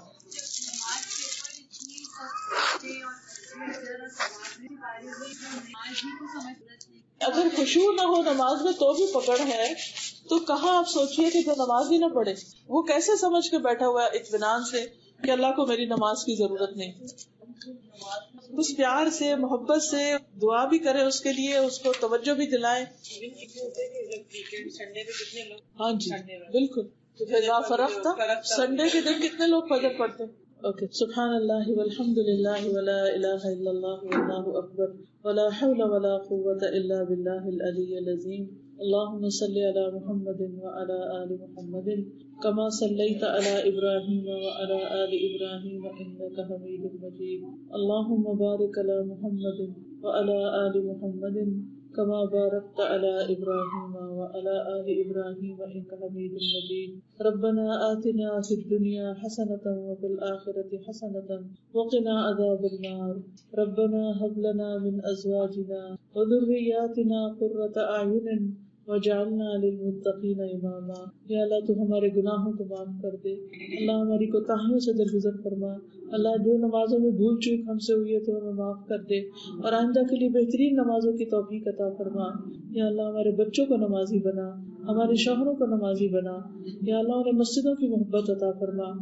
اگر خشوع نہ ہو نماز میں تو بھی پکڑ ہے، تو کہاں آپ سوچیے کہ جو نماز ہی نہ پڑھے وہ کیسے سمجھ کے بیٹھا ہوا ہے اطمینان سے کہ اللہ کو میری نماز کی ضرورت نہیں. اس پیار سے، محبت سے دعا بھی کرے اس کے لیے، اس کو توجہ بھی دلائیں. ہاں جی بالکل. فرق تھا سنڈے کے دن کتنے لوگ فجر پڑھتے ہیں. اوکے. سبحان اللہ والحمد للہ ولا الہ الا اللہ واللہ اکبر ولا حول ولا قوة الا باللہ العلی العظیم. اللہم صلی علی محمد وعلی آل محمد کما صلیت علی ابراہیم وعلی آل ابراہیم انک حمید مجید. اللہم بارک علی محمد وعلی آل محمد کما بارکت علی ابراہیم وعلی آل ابراہیم انک حمید مجید. ربنا آتنا فی الدنیا حسنة وفی الآخرة حسنة وقنا عذاب النار. ربنا هب لنا من ازواجنا وذریاتنا قرة اعین وجعلنا للمتقین اماما. یا اللہ تو ہمارے گناہوں کو معاف کر دے، اللہ ہماری کوتاہیوں سے درگزر فرما. اللہ جو نمازوں میں بھول چوک ہم سے ہوئی ہے تو ہمیں معاف کر دے، اور آئندہ کے لیے بہترین نمازوں کی توفیق عطا فرما. یا اللہ ہمارے بچوں کو نمازی بنا، ہمارے شوہروں کو نمازی بنا. یا اللہ انہیں مسجدوں کی محبت عطا فرما.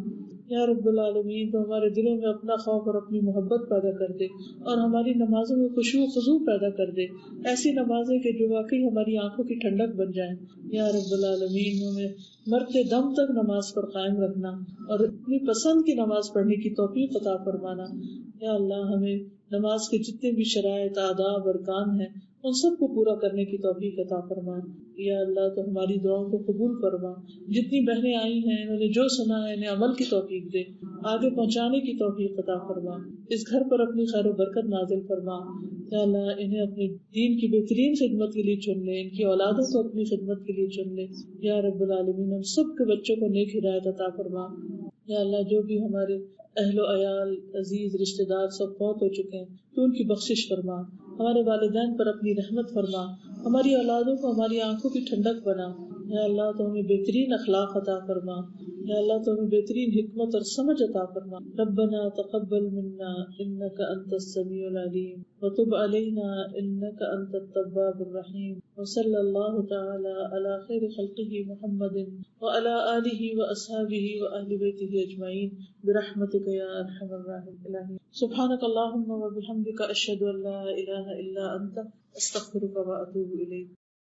یا رب العالمین تو ہمارے دلوں میں اپنا خوف اور اپنی محبت پیدا کر دے، اور ہماری نمازوں میں خشوع و خضوع پیدا کر دے، ایسی نمازیں کہ جو واقعی ہماری آنکھوں کی ٹھنڈک بن جائیں. یا رب العالمین ہمیں مرتے دم تک نماز پر قائم رکھنا اور اپنی پسند کی نماز پڑھنے کی توفیق عطا فرمانا. یا اللہ ہمیں نماز کے جتنے بھی شرائط، آداب، ارکان ہیں ان سب کو پورا کرنے کی توفیق عطا فرما. یا اللہ تو ہماری دعاؤں کو قبول فرما. جتنی بہنیں آئی ہیں انہوں نے جو سنا ہے انہیں عمل کی توفیق دے، آگے پہنچانے کی توفیق عطا فرما. اس گھر پر اپنی خیر و برکت نازل فرما. یا اللہ انہیں اپنے دین کی بہترین خدمت کے لیے چن لے، ان کی اولادوں کو اپنی خدمت کے لیے چن لے. یا رب العالمین ہم سب کے بچوں کو نیک ہدایت عطا فرما. یا اللہ جو بھی ہمارے اہل و عیال، عزیز رشتہ دار سب فوت ہو چکے ہیں تو ان کی بخشش فرما. ہمارے والدین پر اپنی رحمت فرما. ہماری اولادوں کو ہماری آنکھوں کی ٹھنڈک بنا. یا اللہ تو ہمیں بہترین اخلاق عطا فرما. یا اللہ تو ہمیں بہترین حکمت اور سمجھ عطا فرما. ربنا تقبل منا انك انت السميع العليم وتب علينا انك انت التواب الرحيم. وصلى الله تعالى على خير خلقه محمد وعلى آله واصحابه واهل بيته اجمعين برحمتك يا ارحم الراحمين. سبحانك اللهم وبحمدك اشهد ان لا اله الا انت استغفرك واتوب اليك.